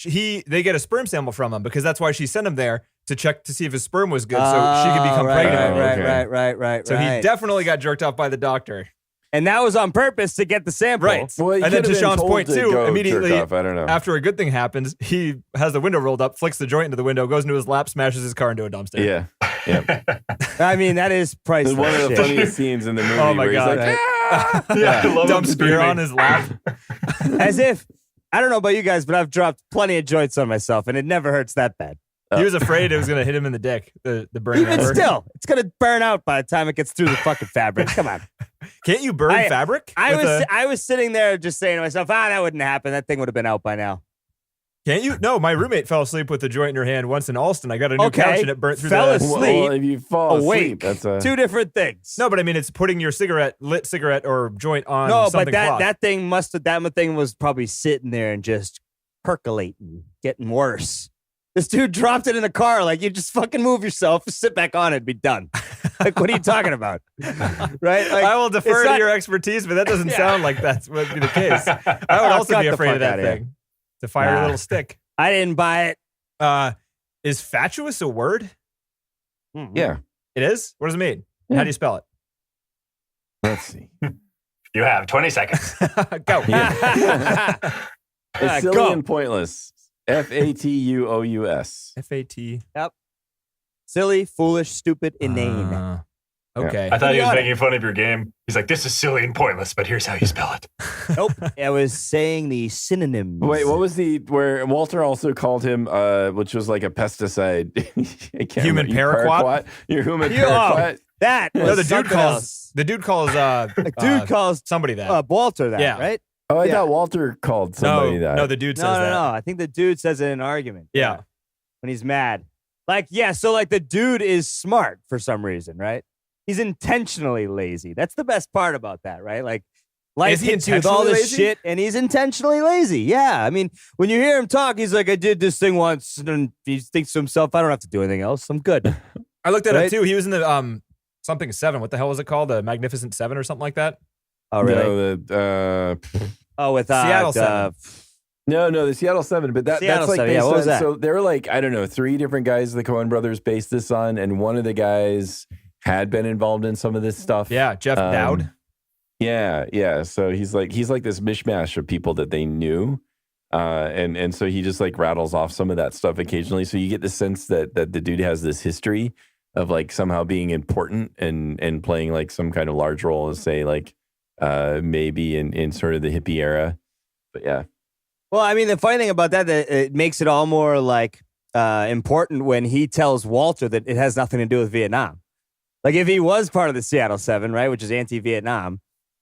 they get a sperm sample from him because that's why she sent him there to check to see if his sperm was good, so she could become pregnant.
Right.
So he definitely got jerked off by the doctor.
And that was on purpose to get the sample.
Right.
Well, he
And then
could
to
have been
Sean's
told
point
to
too,
go
immediately
jerk off. I don't know.
after a good thing happens, he has the window rolled up, flicks the joint into the window, goes into his lap, smashes his car into a dumpster.
Yeah.
I mean, that is
It's
priceless.
one of the
shit.
funniest scenes in the movie
Oh my
where
God.
he's like,
Yeah, I love him
Dump spear
screaming.
on his lap.
As if, I don't know about you guys, but I've dropped plenty of joints on myself, and it never hurts that bad.
He was afraid it was going to hit him in the dick, the burn
Even
rubber.
still, it's gonna burn out by the time it gets through the fucking fabric. Come on.
Can't you burn fabric?
I was sitting there just saying to myself, that wouldn't happen. That thing would have been out by now.
Can't you? No, my roommate fell asleep with a joint in her hand once in Alston. I got a new couch and it burnt through
Fell
the...
asleep.
Well, if you fall
Awake.
asleep, that's
two different things.
No, but I mean, it's putting your lit cigarette or joint on
No,
something
but
cloth.
that thing was probably sitting there and just percolating, getting worse. This dude dropped it in a car. Like, you just fucking move yourself, sit back on it, be done. Like, what are you talking about? Right? Like,
I will defer to your expertise, but that doesn't sound like that's would be the case. I would also be afraid of that thing. To fire a little stick.
I didn't buy it.
Is fatuous a word?
Yeah.
It is? What does it mean?
Yeah.
How do you spell it?
Let's see.
You have 20 seconds.
Go.
It's silly and pointless. Fatuous.
F-A-T.
Yep. Silly, foolish, stupid, inane.
Okay.
I thought he was making fun of your game. He's like, this is silly and pointless, but here's how you spell it.
Nope. I was saying the synonyms.
Wait, what was where Walter also called him, which was like a pesticide?
Human paraquat?
Your human paraquat?
That was
No, the dude calls somebody that.
Walter that,
Yeah.
right?
Oh, I thought Walter called somebody that.
No, the dude says that.
No. I think the dude says it in an argument.
Yeah.
When he's mad. So the dude is smart for some reason, right? He's intentionally lazy. That's the best part about that, right? Like, life hits you with all this shit, and he's intentionally lazy. Yeah. I mean, when you hear him talk, he's like, I did this thing once, and he thinks to himself, I don't have to do anything else. I'm good.
I looked that up too. He was in the something 7. What the hell was it called? The Magnificent 7 or something like that?
Oh, really?
No,
with
Seattle 7.
No, the Seattle 7. But that's like
7,
based
what was
on,
that?
so there were like, I don't know, 3 different guys the Coen Brothers based this on, and one of the guys had been involved in some of this stuff.
Yeah, Jeff Dowd.
Yeah. So he's like this mishmash of people that they knew. And so he just like rattles off some of that stuff occasionally. So you get the sense that the dude has this history of like somehow being important and playing like some kind of large role as say like maybe in sort of the hippie era. But yeah.
Well, I mean, the funny thing about that it makes it all more like important when he tells Walter that it has nothing to do with Vietnam. Like, if he was part of the Seattle 7, right, which is anti-Vietnam,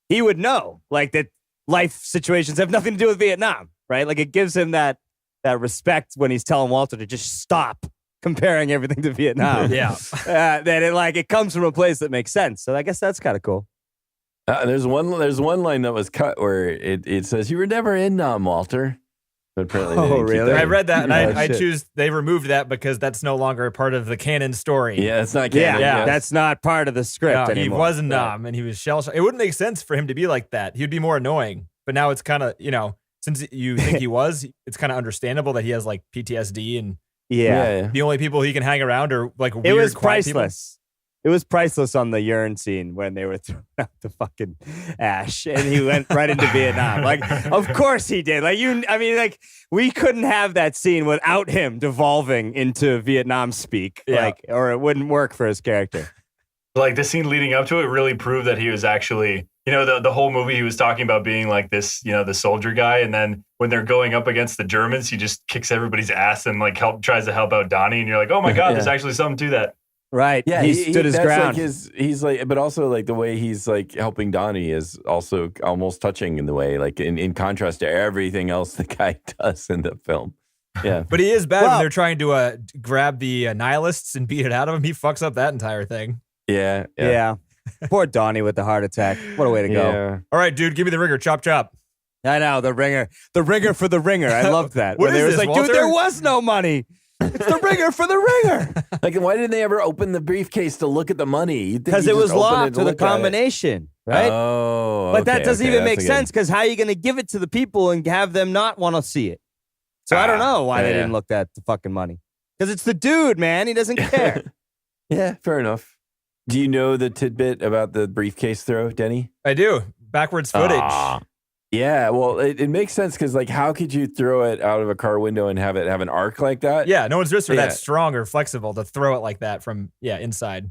he would know, like, that life situations have nothing to do with Vietnam, right? Like, it gives him that respect when he's telling Walter to just stop comparing everything to Vietnam.
Yeah.
That it comes from a place that makes sense. So I guess that's kind of cool.
There's one line that was cut where it says, "You were never in Nam, Walter." But apparently, they didn't keep
really?
that
I
in.
read that, and I
shit.
choose. They removed that because that's no longer part of the canon story.
Yeah, it's not canon.
Yeah.
That's not part of the script
He
anymore.
was Nam, and he was shell-shocked. It wouldn't make sense for him to be like that. He'd be more annoying. But now it's kind of, since you think he was, it's kind of understandable that he has like PTSD, and
Yeah.
the only people he can hang around are like weird,
It was
quiet people.
priceless. It was priceless on the urine scene when they were throwing out the fucking ash and he went right into Vietnam. Like, of course he did. We couldn't have that scene without him devolving into Vietnam speak.
Yeah.
Or it wouldn't work for his character.
Like, the scene leading up to it really proved that he was actually, the whole movie he was talking about being like this, the soldier guy. And then when they're going up against the Germans, he just kicks everybody's ass and like tries to help out Donnie. And you're like, oh my God, there's actually something to that.
Right.
Yeah,
he stood his
that's
ground.
Like he's like, but also like the way he's like helping Donnie is also almost touching in the way, like in contrast to everything else the guy does in the film. Yeah,
But he is bad when they're trying to grab the nihilists and beat it out of him. He fucks up that entire thing.
Yeah.
Poor Donnie with the heart attack. What a way to go.
Yeah.
All right, dude, give me the ringer. Chop, chop.
I know, the ringer for the ringer. I loved that.
What
When
is
they was
this,
like,
Walter?
dude, there was no money. It's the ringer for the ringer.
Like, why didn't they ever open the briefcase to look at the money?
Because it was locked with a combination, right?
Oh,
But that
okay,
doesn't
okay,
even make
that's a good-
sense because how are you going to give it to the people and have them not want to see it? So I don't know why they didn't look at the fucking money. Because it's the dude, man. He doesn't care.
Yeah, fair enough. Do you know the tidbit about the briefcase throw, Denny?
I do. Backwards footage.
Yeah, well, it makes sense because, like, how could you throw it out of a car window and have it have an arc like that?
Yeah, no one's wrists are
Yeah.
that strong or flexible to throw it like that from inside.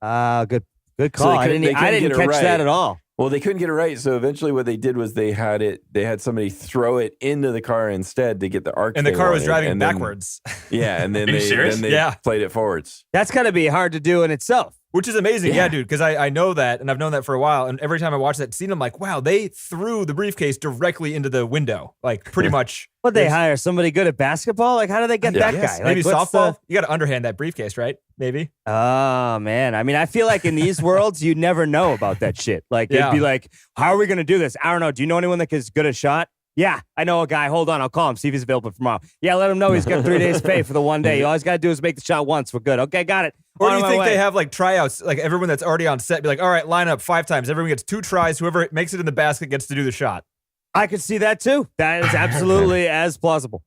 Good
So
call. I
they
didn't
couldn't get
catch
it right.
that at all.
Well, they couldn't get it right, so eventually what they did was they had somebody throw it into the car instead to get the arc.
And the car was
wanted,
driving
and then-
backwards.
Yeah, and then
Are you
they
serious?
then they
Yeah.
played it forwards.
That's got to be hard to do in itself.
Which is amazing.
Yeah.
Yeah, dude, because I know that, and I've known that for a while. And every time I watch that scene, I'm like, wow, they threw the briefcase directly into the window. Like, pretty much.
What, they hire somebody good at basketball? Like, how do they get that
Yes.
guy?
Maybe
Like, what's
softball. You got to underhand that briefcase, right? Maybe.
Oh, man. I mean, I feel like in these worlds, you never know about that shit. Like,
Yeah.
it'd be like, how are we going to do this? I don't know. Do you know anyone that is good at shot? Yeah, I know a guy. Hold on. I'll call him, see if he's available tomorrow. Yeah, let him know he's got 3 days pay for the one day. All he's got to do is make the shot once. We're good. Okay, got it.
Or do
On
you
my
think
way.
they have like tryouts, like everyone that's already on set be like, all right, line up 5 times. Everyone gets 2 tries. Whoever makes it in the basket gets to do the shot.
I could see that too. That is absolutely as plausible.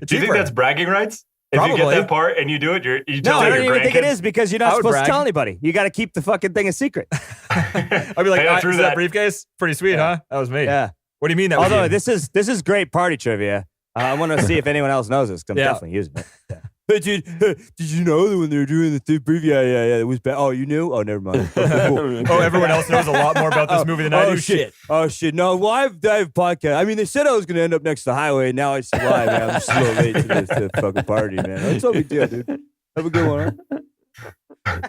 Do you think that's bragging rights? If you
Probably.
get that part and you do it, you
No,
tell
I
your
don't even think it
grandkids,
is because you're
I
not
would
supposed
brag.
to tell anybody. You got to keep the fucking thing a secret.
I'd be like,
Hey, I
"Ah,
threw
is that
that."
briefcase? Pretty sweet, huh? That was me.
Yeah.
What do you mean that was
Although
you?
this is great party trivia. I want to see if anyone else knows this because I'm
Yeah.
definitely using it. Yeah. Hey, dude, did you know that when they were doing the third brief? Yeah, it was bad. Oh, you knew? Oh, never mind.
Oh, everyone else knows a lot more about this movie than I do. Shit.
Oh, shit. No, well, I have a podcast. I mean, they said I was going to end up next to the highway. And now I see why, man. I'm just a little late to this fucking party, man. That's no big deal, dude. Have a good one, huh?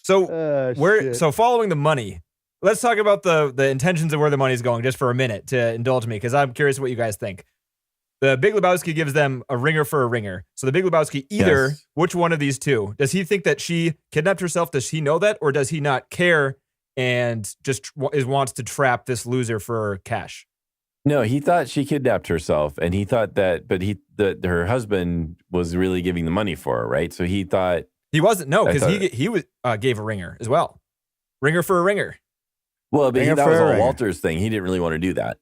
So so following the money, let's talk about the intentions of where the money's going just for a minute to indulge me, because I'm curious what you guys think. The Big Lebowski gives them a ringer for a ringer. So the Big Lebowski, either
Yes.
which one of these two? Does he think that she kidnapped herself? Does he know that? Or does he not care and just wants to trap this loser for cash?
No, he thought she kidnapped herself, and he thought that, but her husband was really giving the money for her, right? So he thought,
He wasn't. No,
I
because
thought-
he was gave a ringer as well. Ringer for a ringer.
well, but
Ringer
that
for
was
a
all
ringer.
Walter's thing. He didn't really want to do that.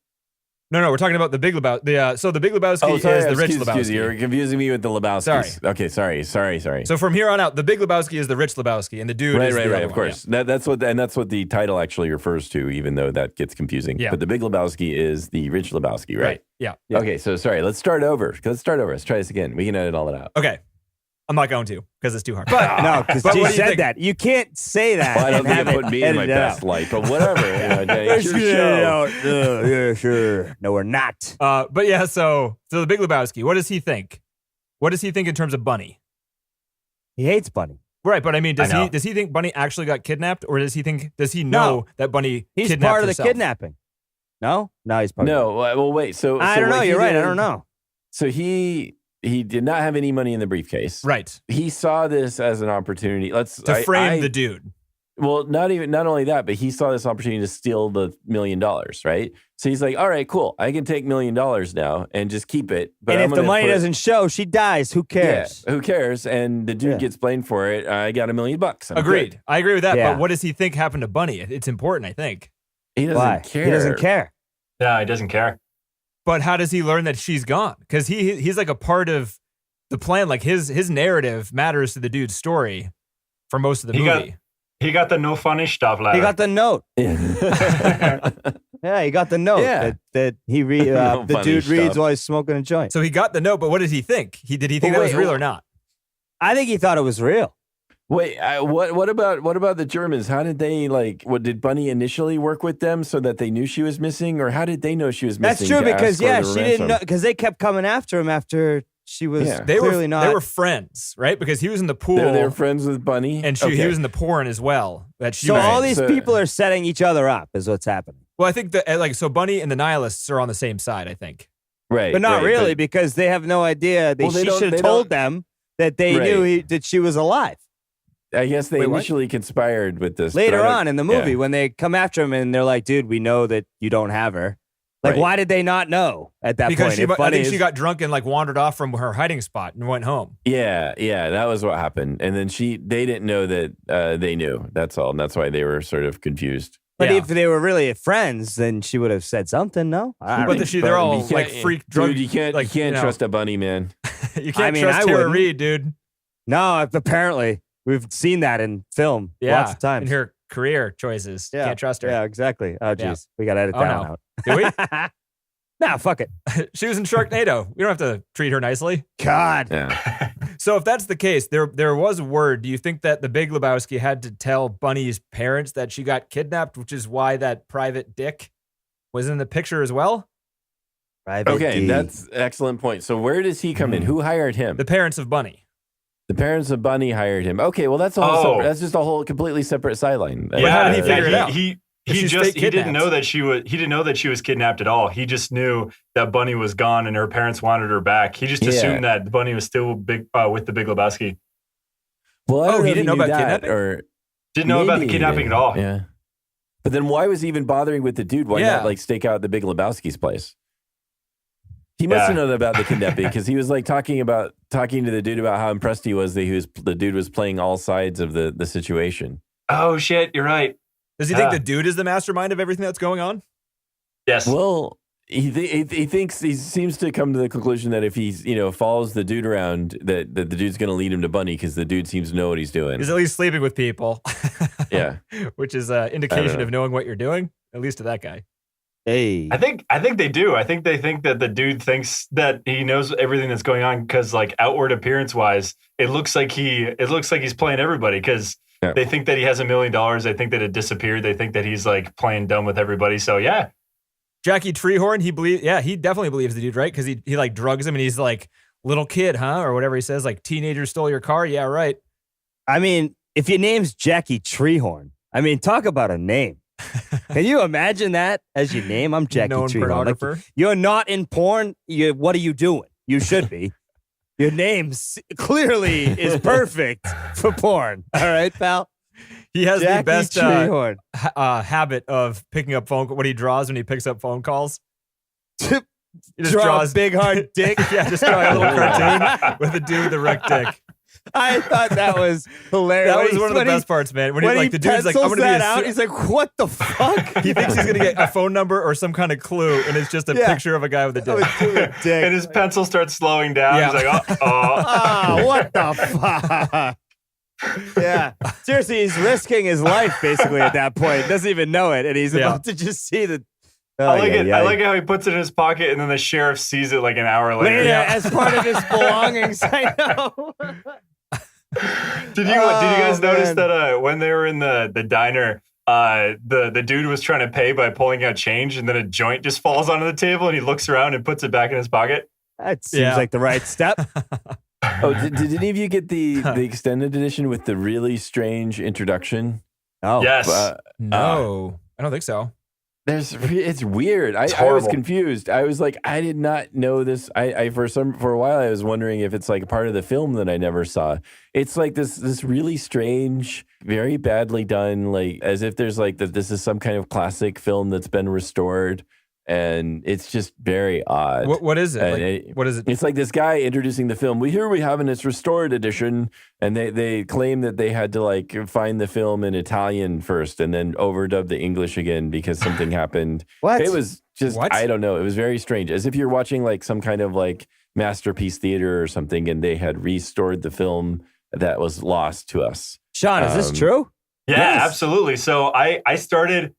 No, we're talking about the Big Lebowski. So the Big Lebowski is the rich Lebowski.
Excuse me, you're confusing me with the Lebowskis.
Sorry.
Okay, sorry.
So from here on out, the Big Lebowski is the rich Lebowski, and the dude is the
Right.
other
Of
one,
course, that's what the title actually refers to, even though that gets confusing.
Yeah.
But the Big Lebowski is the rich Lebowski,
Yeah.
right?
Right. Yeah.
Yeah.
Okay, so sorry. Let's start over. Let's try this again. We can edit all that out.
Okay. I'm not going to because it's too hard.
But no, because
But
you
what do you
said
think?
that. You can't say that.
Well, I don't
and
think
have
it put me in my
edited
best
out.
light, but whatever. It's your show.
Yeah, sure. No, we're not.
But yeah, so the Big Lebowski, what does he think? What does he think in terms of Bunny?
He hates Bunny.
Right, but I mean,
I know.
does he think Bunny actually got kidnapped, or does he know that Bunny
He's
kidnapped
part of the
herself?
kidnapping. No, he's part. of
No, well, wait. So
I
so
don't know.
what he
You're right. I
did-
don't know.
So he did not have any money in the briefcase.
Right,
He saw this as an opportunity.
to frame the dude.
Well, not only that, but he saw this opportunity to steal the $1 million, right? So he's like, all right, cool. I can take $1 million now and just keep it. But
And
I'm
if the
gonna
money
put-
doesn't show, she dies. Who cares?
Yeah, who cares? And the dude
Yeah.
gets blamed for it. I got $1 million. I'm
Agreed.
good.
I agree with that.
Yeah.
But what does he think happened to Bunny? It's important, I think.
He doesn't
Why?
care.
He doesn't care.
No, he doesn't care.
But how does he learn that she's gone? Because he's like a part of the plan. Like his narrative matters to the dude's story for most of the movie.
He got the no funny stuff letter.
He got the note.
Yeah.
Yeah, he got the note
Yeah.
that he
No
the
funny
dude reads
stuff.
while he's smoking a joint.
So he got the note, but what did he think? Did he think
Well,
that was
wait,
real
well-
or not?
I think he thought it was real.
Wait, what about the Germans? How did they did Bunny initially work with them so that they knew she was missing, or how did they know she was missing?
That's true
to
because
ask for the
she didn't
ransom?
know because they kept coming after him after she was
Yeah.
They
clearly
were
not.
they were friends, right? Because he was in the pool
They were friends with Bunny,
and he
Okay.
was in the porn as well. That she
so
was
all
in.
these
So-
people are setting each other up, is what's happening.
Well, I think that so Bunny and the nihilists are on the same side. I think.
right,
But not
right,
really
but-
because they have no idea.
Well, they
She
don't-
should
they
have told
don't-
them that they
Right.
knew that she was alive.
I guess they
Wait, what?
initially conspired with this but
Later
I don't-
on in the movie
yeah.
when they come after him and they're like, dude, we know that you don't have her. Like,
Right.
why did they not know at that
Because
point? If
I
Bunny
think
is-
she got drunk and like wandered off from her hiding spot and went home.
Yeah, that was what happened, and then they didn't know that they knew. That's all, and that's why they were sort of confused.
But
Yeah.
if they were really friends, then she would have said something, no? I don't
But
know.
they're all
you can't-
like freak drug.
Dude, you can't
like,
you can't trust a bunny, man.
You can't
I mean,
trust
I
Tara
wouldn't.
Reid, dude.
No, apparently. We've seen that in film
Yeah,
lots of times.
in her career choices.
Yeah.
Can't trust her.
Yeah, exactly. Oh, geez.
Yeah.
We got to edit
Oh,
that
no.
one out.
Do we?
Nah, fuck it.
She was in Sharknado. We don't have to treat her nicely.
God.
Yeah.
So if that's the case, there was word. Do you think that the Big Lebowski had to tell Bunny's parents that she got kidnapped, which is why that private dick was in the picture as well?
Private
Okay,
D.
that's an excellent point. So where does he come in? Who hired him?
The parents of Bunny.
The parents of Bunny hired him. Okay, well that's a whole separate, that's just a whole completely separate sideline.
But how did he figure it out?
He
She's
just
fake
he didn't
kidnapped.
know that he didn't know that she was kidnapped at all. He just knew that Bunny was gone and her parents wanted her back. He just assumed that Bunny was still with the Big Lebowski.
Well, I don't know
he
if
didn't know
knew
about
that,
kidnapping?
or
Didn't know about the
maybe he
kidnapping
did.
at all.
Yeah, but then why was he even bothering with the dude? Why
Yeah.
not like stake out the Big Lebowski's place? He must have known about the kidnapping because he was like talking to the dude about how impressed he was that the dude was playing all sides of the situation.
Oh shit, you're right.
Does he think the dude is the mastermind of everything that's going on?
Yes.
Well, he thinks he seems to come to the conclusion that if he's follows the dude around, that the dude's going to lead him to Bunny because the dude seems to know what he's doing.
He's at least sleeping with people.
Yeah,
which is an indication of knowing what you're doing, at least to that guy.
Hey.
I think they do. I think they think that the dude thinks that he knows everything that's going on because, like, outward appearance wise, it looks like he's playing everybody because they think that he has $1 million. They think that it disappeared. They think that he's like playing dumb with everybody. So yeah,
Jackie Treehorn, he definitely believes the dude, right? Because he like drugs him and he's like, little kid, huh? Or whatever he says, like, teenager stole your car. Yeah, right.
I mean, if your name's Jackie Treehorn, I mean, talk about a name. Can you imagine that as your name? I'm Jackie
Known
Treehorn. Like,
pornographer.
you're not in porn. What are you doing? You should be. Your name clearly is perfect for porn. All right, pal?
He has
Jackie
the best
Treehorn.
habit of picking up what he draws when he picks up phone calls. He just
Draw
draws
a big hard dick.
Yeah, just draw a little cartoon with a dude with a wrecked dick.
I thought that was hilarious.
That was one of the best parts, man. When
he
the dude's like, I'm
pencils
gonna
that
be
out, he's like, what the fuck?
He thinks he's gonna get a phone number or some kind of clue, and it's just a picture of a guy with a dick.
and his pencil starts slowing down.
Yeah.
He's like, oh,
What the fuck? Yeah. Seriously, he's risking his life basically at that point. Doesn't even know it. And he's about to just see the.
I like it. I like how he puts it in his pocket, and then the sheriff sees it like an hour later.
As part of his belongings. I know.
Did you guys notice that when they were in the diner, the dude was trying to pay by pulling out change, and then a joint just falls onto the table, and he looks around and puts it back in his pocket?
That seems like the right step.
Oh, did any of you get the extended edition with the really strange introduction?
Oh,
yes.
No, I don't think so.
It's weird. I was
horrible.
confused. I was like, I did not know this. For a while I was wondering if it's like a part of the film that I never saw. It's like this really strange, very badly done, like as if there's like that this is some kind of classic film that's been restored. And it's just very odd.
What is it? What is it?
It's like this guy introducing the film. We have in its restored edition, and they claim that they had to like find the film in Italian first and then overdub the English again because something happened.
What?
It was just I don't know. It was very strange, as if you're watching like some kind of like masterpiece theater or something, and they had restored the film that was lost to us.
Sean, is this true?
Yeah,
Yes.
absolutely. So I started.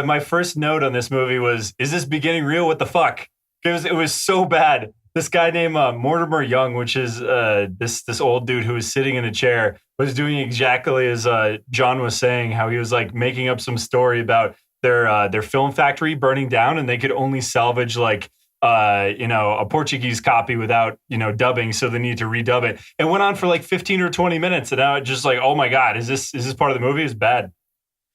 My first note on this movie was, is this beginning real? What the fuck? It was so bad. This guy named Mortimer Young, which is this old dude who was sitting in a chair, was doing exactly as John was saying, how he was like making up some story about their film factory burning down, and they could only salvage like a Portuguese copy without dubbing, so they need to redub it. It went on for like 15 or 20 minutes, and now it's just like, oh my god, is this part of the movie? It's bad.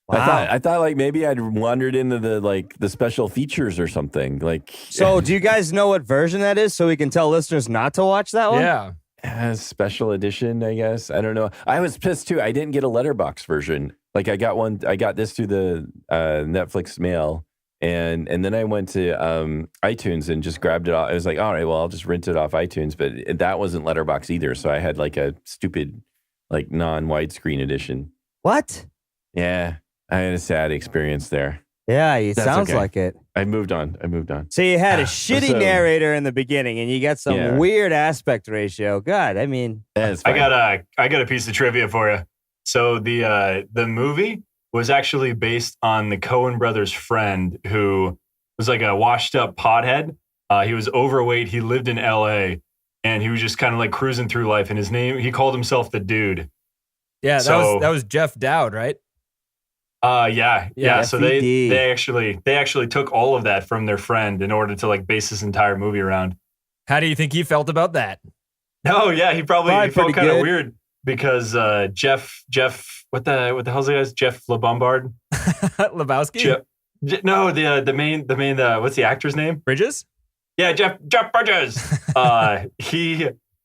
Wow.
I thought like maybe I'd wandered into the special features or something. Like,
So, do you guys know what version that is so we can tell listeners not to watch that one?
Yeah.
special edition, I guess. I don't know. I was pissed too. I didn't get a letterbox version. Like I got this through the Netflix mail, and then I went to iTunes and just grabbed it off. I was like, all right, well, I'll just rent it off iTunes, but that wasn't letterbox either. So I had like a stupid like non-widescreen edition.
What?
Yeah. I had a sad experience there.
Yeah, it
That's
sounds
okay.
like it.
I moved on.
So you had a shitty
So-
narrator in the beginning, and you got some
Yeah.
weird aspect ratio. God, I mean,
That's
I
fine.
got a piece of trivia for you. So the movie was actually based on the Coen Brothers' friend who was like a washed up pothead. He was overweight. He lived in LA, and he was just kind of like cruising through life. And he called himself the Dude.
Yeah, that was Jeff Dowd, right?
Yeah. So
FED.
they actually took all of that from their friend in order to like base this entire movie around.
How do you think he felt about that?
No, yeah, he felt
pretty
kind of
good.
weird because Jeff, what the hell's the guy's Jeff LeBombard?
Lebowski?
No, the main what's the actor's name?
Bridges?
Yeah, Jeff Bridges.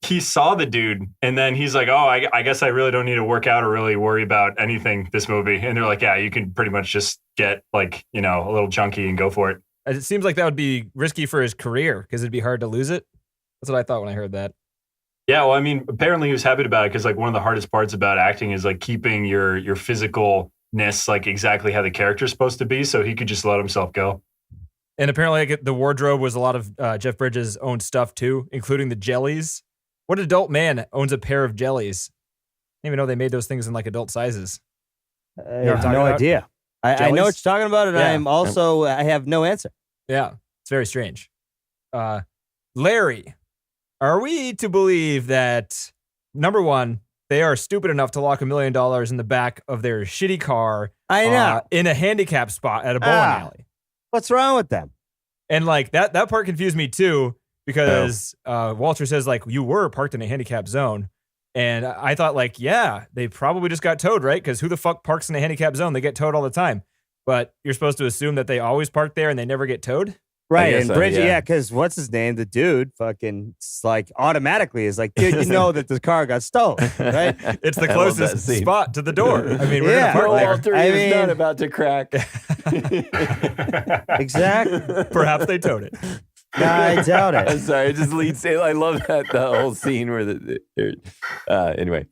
He saw the Dude, and then he's like, "Oh, I guess I really don't need to work out or really worry about anything this movie." And they're like, "Yeah, you can pretty much just get like a little chunky and go for it."
It seems like that would be risky for his career because it'd be hard to lose it. That's what I thought when I heard that.
Yeah, well, I mean, apparently he was happy about it because like one of the hardest parts about acting is like keeping your physicalness like exactly how the character's supposed to be, so he could just let himself go.
And apparently like, the wardrobe was a lot of Jeff Bridges' own stuff too, including the jellies. What adult man owns a pair of jellies? I didn't even know they made those things in like adult sizes.
I
know what I'm
have
talking
no
about?
idea. I know
Jellies?
what you're talking about, and
Yeah.
I have no answer.
Yeah, it's very strange. Larry, are we to believe that, number one, they are stupid enough to lock $1 million in the back of their shitty car
I know.
in a handicap spot at a bowling alley?
What's wrong with them?
And like that part confused me too, because Walter says like you were parked in a handicap zone. And I thought like, yeah, they probably just got towed, right? Because who the fuck parks in a handicap zone? They get towed all the time. But you're supposed to assume that they always park there and they never get towed?
Right,
guess
and
so,
Bridget,
yeah.
because what's his name? The Dude fucking like automatically is like, dude, you know that the car got stolen, right?
It's the
I love that
closest
scene.
spot to the door. I mean, we're
Yeah.
going to
Poor
park
Walter,
I
he was
mean-
not about to crack.
Exactly.
there. Perhaps they towed it.
No, I doubt
I'm
it.
sorry, it just leads. I love the whole scene where anyway.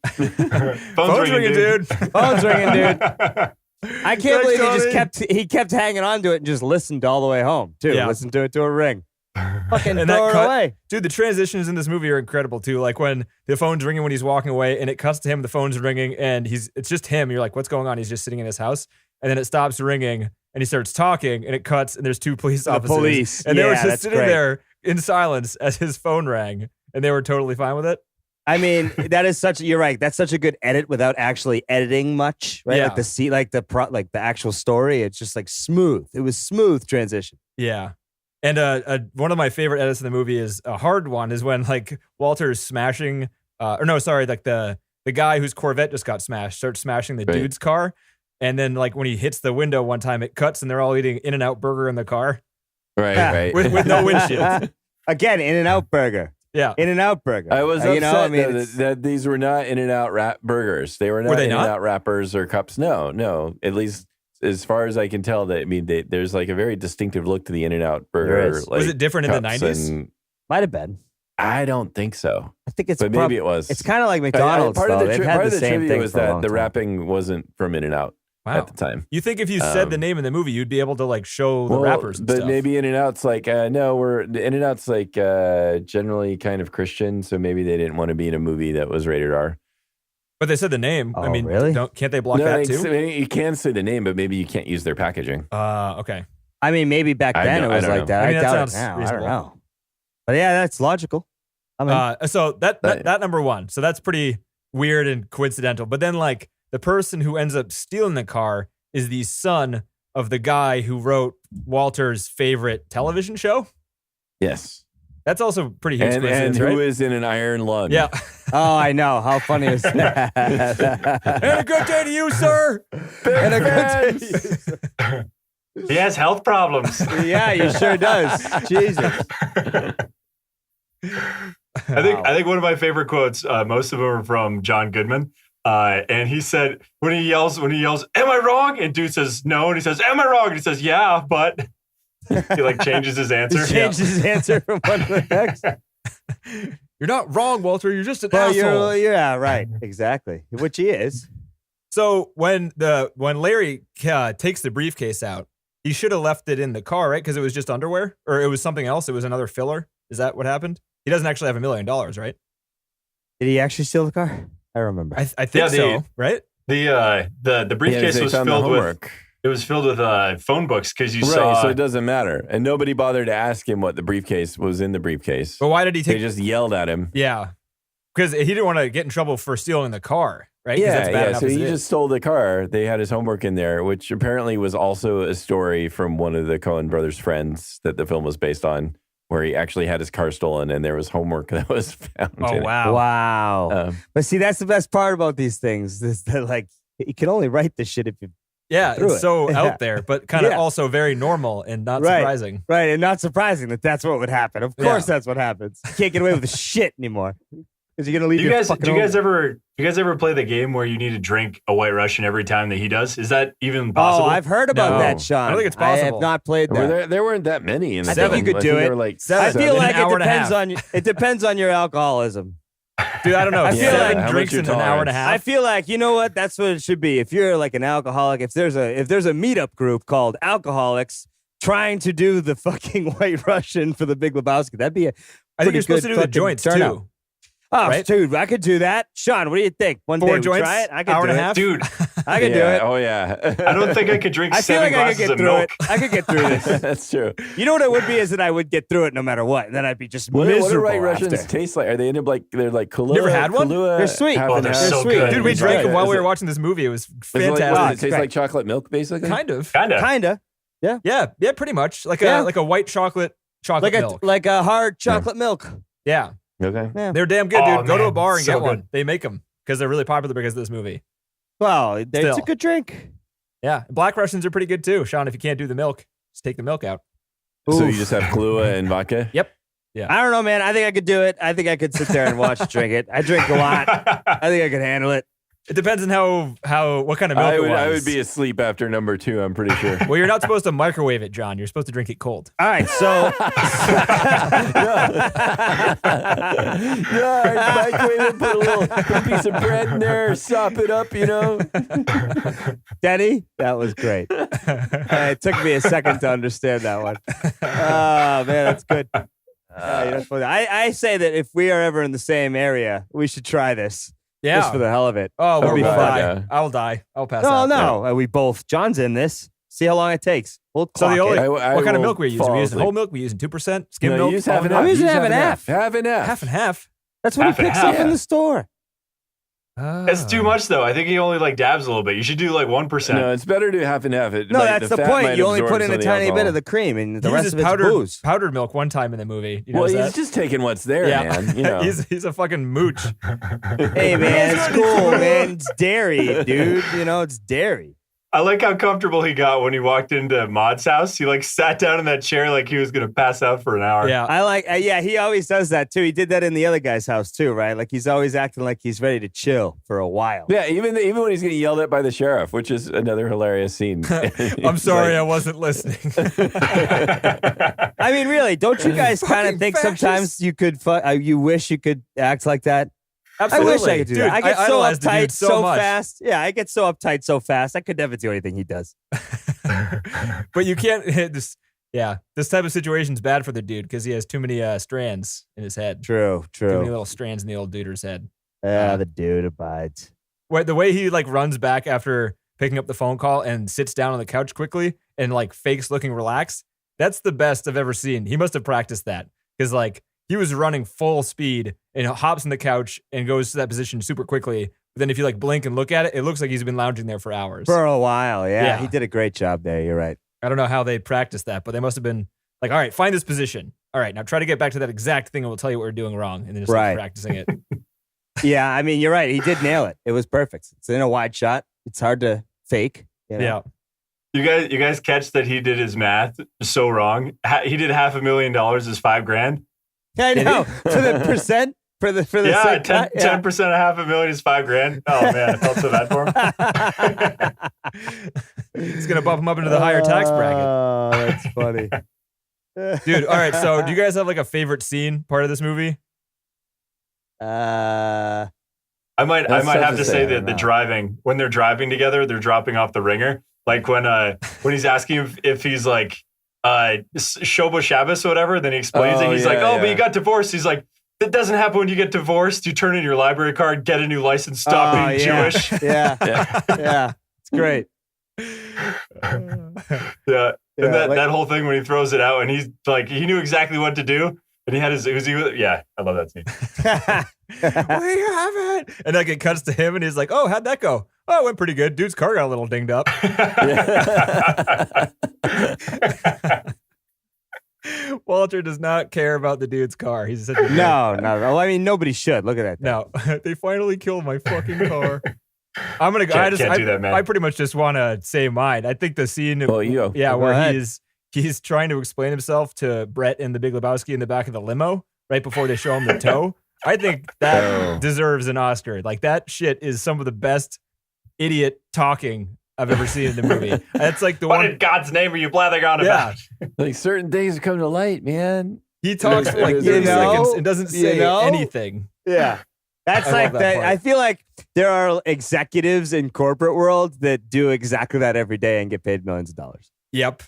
Phone's ringing, dude.
Phone's ringing, dude. I can't
Thanks,
believe
Tony.
he kept hanging on to it and just listened all the way home too.
Yeah.
Listened to it to a ring. Fucking
And
throw
that
it
cut-
away.
Dude, the transitions in this movie are incredible too. Like when the phone's ringing when he's walking away and it cuts to him, the phone's ringing and it's just him. You're like, what's going on? He's just sitting in his house. And then it stops ringing and he starts talking and it cuts and there's two police
The
officers.
police.
And they were
Yeah,
just
that's
sitting
great.
there in silence as his phone rang and they were totally fine with it.
I mean, that is you're right. That's such a good edit without actually editing much, right?
Yeah.
Like the actual story. It's just like smooth. It was smooth transition.
Yeah. And one of my favorite edits in the movie is a hard one is when like Walter's smashing, like the guy whose Corvette just got smashed starts smashing the
Right.
dude's car. And then like when he hits the window one time, it cuts and they're all eating In-N-Out burger in the car
Right,
Yeah.
right.
with no windshield.
Again, In-N-Out burger.
Yeah.
In-N-Out burger.
I was upset
I mean,
though, that these were not In-N-Out wrap burgers. They were not
they not?
In-N-Out wrappers or cups. No. At least as far as I can tell, there's like a very distinctive look to the In-N-Out
There
burger.
is.
Like,
Was it different in the
cups
90s?
and-
might have been.
I don't think so,
I think it's
but maybe it was.
It's kind of like McDonald's.
Part of
though.
the,
They've
tri-
had
part of
the
the
same
trivia
thing
was
for a
that
long
the
time.
wrapping wasn't from In-N-Out
Wow.
at the time.
You think if you said the name in the movie, you'd be able to like show the rappers and
but
stuff.
maybe In-N-Out's like In-N-Out's like generally kind of Christian, so maybe they didn't want to be in a movie that was rated R.
But they said the name. I
Oh,
mean,
really?
Can't they block
No,
that
I
too?
mean, you can say the name, but maybe you can't use their packaging.
Okay.
I mean, maybe back
I
then
don't-
it was
I don't
like
know.
that.
I mean,
I
that
doubt
sounds
it now.
reasonable.
I don't know. But yeah, that's logical. I mean,
So that number one. So that's pretty weird and coincidental. But then like the person who ends up stealing the car is the son of the guy who wrote Walter's favorite television show.
Yes,
That's also pretty huge
and
coincidence,
who
right?
is in an iron lung?
Yeah.
oh, I know. How funny is that?
And a good day to you, sir.
And a good day.
He has health problems.
Yeah, he sure does. Jesus.
I think one of my favorite quotes, most of them are from John Goodman. And he said, when he yells, "Am I wrong?" And dude says, "No." And he says, "Am I wrong?" And he says, "Yeah, but." He like changes his answer.
He changed his answer from one to the next.
You're not wrong, Walter. You're just an
Well,
asshole.
yeah, right. Exactly. Which he is.
So when Larry takes the briefcase out, he should have left it in the car, right? Because it was just underwear, or it was something else. It was another filler. Is that what happened? He doesn't actually have $1 million, right?
Did he actually steal the car? I remember.
I think
Yeah,
so, right?
The briefcase
they
was
found the
filled with
homework.
filled with phone books because you
Right,
saw.
so it doesn't matter. And nobody bothered to ask him what the briefcase was in the briefcase.
But why did he take?
They just yelled at him.
Yeah, because he didn't want to get in trouble for stealing the car, right? 'Cause that's bad
Yeah.
enough
So
as
he
it
just
is.
stole the car. They had his homework in there, which apparently was also a story from one of the Coen Brothers friends that the film was based on, where he actually had his car stolen and there was homework that was found.
Oh
in it.
wow.
Wow. But see, that's the best part about these things is that like you can only write this shit if you
Yeah,
through
it's
it.
so
Yeah.
out there, but kind of
Yeah.
also very normal and not
Right.
surprising.
right, and not surprising that that's what would happen. Of course, that's what happens. You can't get away with the shit anymore because you're gonna leave
Do you
your
guys
fucking.
do you guys
homework.
ever play the game where you need to drink a White Russian every time that he does? Is that even
Oh,
possible?
I've heard about
No.
that, Sean.
I don't think it's
I have
possible.
not played that.
There weren't that many in the
I think
film.
you could do
There
it.
were like
Seven.
I feel
in
like
an hour
it
and a
depends
half.
on it depends on your alcoholism.
Dude, I don't know.
I feel
Seven
like-
how
drinks
much
in an hour and a
tolerance?
half.
I feel like you know what that's what it should be. If you're like an alcoholic, if there's a meetup group called Alcoholics trying to do the fucking White Russian for the Big Lebowski, that'd be a
I think you're
pretty
supposed to
good
do the
fucking
joints
turnout.
too.
Oh,
Right?
dude, I could do that. Sean, what do you think? One
4
day we
joints,
try it. I could
hour
do
and a
it.
half.
Dude,
I could do it.
Oh yeah.
I don't think I could drink
I feel
7
like I could
glasses
get
of
through
milk.
it. I could get through this.
That's true.
You know what it would be is that I would get through it no matter what, and then I'd be just
What do
miserable
White Russians
after.
taste like? Are they into like they're like Kahlua?
You ever had one?
Kahlua,
They're sweet.
half
Oh,
and
they're
half?
so
sweet.
good.
Dude, we
Is
drank
it-
them while
is
we were
it-
watching this movie. It was
is it like,
fantastic.
what, does
Wow,
it
it's
taste
great.
like chocolate milk, basically?
Kind of.
Kinda.
Kinda.
Yeah, pretty much. Like
Yeah.
a white chocolate milk.
Like a hard chocolate milk.
Yeah.
Okay.
Yeah.
They're damn good,
Oh,
dude. Go to a
man,
bar and
so
get one.
good.
They make them because they're really popular because of this movie.
Well, it's
Still.
a good drink.
Yeah. Black Russians are pretty good too. Sean, if you can't do the milk, just take the milk out.
So you
Oof.
just have Kahlua and vodka?
I don't know, man. I think I could do it. I think I could sit there and watch it drink it. I drink a lot. I think I could handle it.
It depends on how what kind of milk
I
it
would,
was.
I would be asleep after number 2, I'm pretty sure.
Well, you're not supposed to microwave it, John. You're supposed to drink it cold.
All right, so
I microwave it, put a piece of bread in there, sop it up, you know?
Denny, that was great. It took me a second to understand that one. Oh man, that's good. You're not supposed to- I say that if we are ever in the same area, we should try this
Yeah.
just for the hell of it.
Oh,
That'd
we'll
be
both
fun.
die.
Yeah.
I'll die. I'll pass
No,
out.
no, we both. John's in this. See how long it takes. We'll
So the
clock
only
it.
I
what kind of
will
milk were you using?
fall
We using
asleep.
whole milk? We using 2% skim
No,
milk?
you use half and
almond
half.
I'm using
Use
half and half.
Half and half.
Half and half.
That's what
half
he
and
picks up
half.
in the store.
That's too much, though. I think he only like dabs a little bit. You should do like 1%.
No, it's better to do half and half. It
No,
might-
that's the
fat
point.
might
You only
absorb
put in
some
a
of the
tiny bit
alcohol.
of the cream, and the
He
rest
uses
of it's booze.
powdered milk one time in the movie. You know
Well,
that?
he's just taking what's there,
yeah.
man. You know.
he's a fucking mooch.
Hey man, it's cool, man. It's dairy, dude. You know, it's dairy.
I like how comfortable he got when he walked into Maud's house. He like sat down in that chair like he was going to pass out for an hour.
Yeah.
I like, yeah, he always does that too. He did that in the other guy's house too, right? Like he's always acting like he's ready to chill for a while.
Yeah, even when he's getting yelled at by the sheriff, which is another hilarious scene.
I'm sorry, I wasn't listening.
I mean, really, don't you guys kind of
Fucking
think
fascist.
sometimes you could, you wish you could act like that?
Absolutely.
I wish I could do
Dude,
that. I get so
idolize the
uptight
dude
so
much.
fast. Yeah, I get so uptight so fast. I could never do anything he does.
But you can't hit this. Yeah, this type of situation is bad for the dude because he has too many strands in his head.
True,
Too many
true.
little strands in the old duder's head.
Yeah, the dude abides.
The way he like runs back after picking up the phone call and sits down on the couch quickly and like fakes looking relaxed. That's the best I've ever seen. He must have practiced that because like he was running full speed and hops on the couch and goes to that position super quickly. But then if you like blink and look at it, it looks like he's been lounging there for hours.
For a while, yeah.
Yeah.
He did a great job there. You're right.
I don't know how they practiced that, but they must have been like, all right, find this position. All right, now try to get back to that exact thing and we'll tell you what we're doing wrong. And then just
Right.
like, practicing it.
Yeah, I mean, you're right. He did nail it. It was perfect. It's in a wide shot. It's hard to fake. You know?
Yeah.
You guys catch that he did his math so wrong? He did $500,000 as $5,000.
I know. For the percent? For the
Yeah,
sake
10% of $500,000 is $5,000. Oh man, I felt so bad for him.
It's going to bump him up into the higher tax bracket.
Oh, that's funny.
Dude, all right, so do you guys have like a favorite scene part of this movie?
I might
That's tough
have
to
to
say,
say
I
that
don't
the
know.
driving, when they're driving together, they're dropping off the ringer. Like when he's asking if he's like Shobo Shabbos or whatever, then he explains it. He's like,
yeah,
but
yeah.
you got divorced. He's like, that doesn't happen when you get divorced. You turn in your library card, get a new license, stop being
yeah.
Jewish.
Yeah.
Yeah.
Yeah. It's great.
Yeah. And
Yeah,
that whole thing when he throws it out and he's like, he knew exactly what to do. And he had his, yeah, I love that scene.
We have it. And like it cuts to him and he's like, oh, how'd that go? Oh, it went pretty good. Dude's car got a little dinged up. Walter does not care about the dude's car. He's such a
No. I mean, nobody should. Look at that.
No, they finally killed my fucking car. I'm gonna go.
Can't do that, man.
I pretty much just want to say mine. I think the scene,
Well, you go.
yeah,
Go
where
ahead.
he's trying to explain himself to Brett and the Big Lebowski in the back of the limo right before they show him the toe. I think that
Oh.
deserves an Oscar. Like that shit is some of the best idiot talking I've ever seen in the movie. That's like the
What
one.
in God's name are you blathering on
Yeah,
about?
Like certain things come to light, man.
he talks for like
You
30
know?
seconds and doesn't
You
say
know?
anything.
Yeah. That's
I
like
love that
that.
part.
I feel like there are executives in corporate world that do exactly that every day and get paid millions of dollars.
Yep.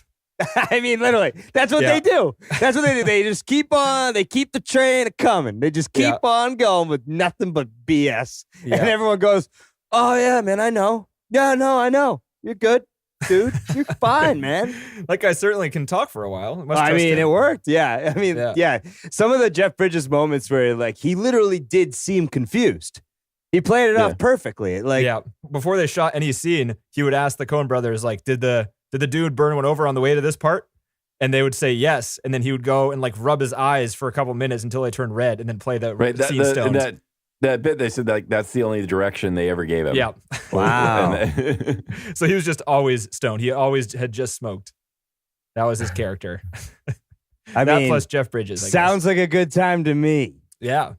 I mean, literally, that's what
Yeah.
they do. That's what they do. They just keep on. They keep the train coming. They just keep
Yeah.
on going with nothing but BS.
Yeah.
And everyone goes, "Oh yeah, man, I know. Yeah, no, I know. You're good, dude. You're fine, man."
Like I certainly can talk for a while. Must
I
trust
mean,
him.
it worked. Yeah. I mean,
Yeah.
yeah. Some of the Jeff Bridges moments where like he literally did seem confused. He played it
Yeah.
off perfectly. Like,
yeah, before they shot any scene, he would ask the Coen brothers, like, did the dude burn one over on the way to this part? And they would say yes, and then he would go and like rub his eyes for a couple minutes until they turned red, and then play the
Right.
scene stoned.
That bit, they said like that's the only direction they ever gave him.
Yeah,
wow.
And
so he was just always stoned. He always had just smoked. That was his character.
I
That
mean,
plus Jeff Bridges. I guess.
sounds like a good time to me.
Yeah.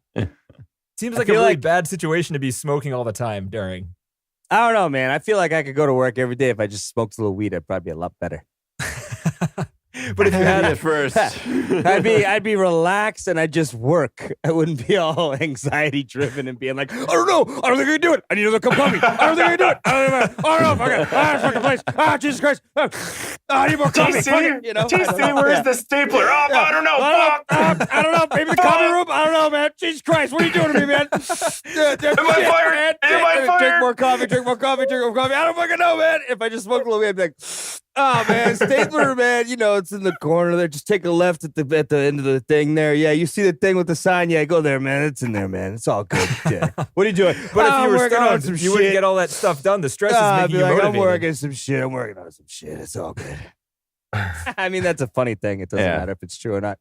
Seems
I
like a
feel
really
like-
bad situation to be smoking all the time during.
I don't know, man. I feel like I could go to work every day if I just smoked a little weed. I'd probably be a lot better.
But if you had
at first,
I'd be relaxed and I'd just work. I wouldn't be all anxiety driven and being like, I don't know. I don't think I can do it. I need another cup of coffee. I don't think I can do it. I don't know if I can. Fucking place. Jesus Christ. I need more coffee.
TC,
Fuck it, you know?
TC, where's the stapler? Oh, I don't know. Fuck.
I don't know. Maybe the coffee room. I don't know, man. Jesus Christ. What are you doing to me, man?
Am I fired? Am I
Drink
fired?
more coffee. Drink more coffee. Drink more coffee. I don't fucking know, man. If I just smoke a little bit, I'd be like, oh man, stapler, man. You know, it's in the corner there. Just take a left at the end of the thing there. Yeah, you see the thing with the sign. Yeah, go there, man. It's in there, man. It's all good. Yeah. What are you doing?
But if
"Oh,
you
I'm
were
working on
stoned, you wouldn't get all that stuff done. The stress is
I'd
making
be
you
like,
motivated.
I'm working some shit. I'm working on some shit. It's all good. I mean, that's a funny thing. It doesn't
Yeah.
matter if it's true or not.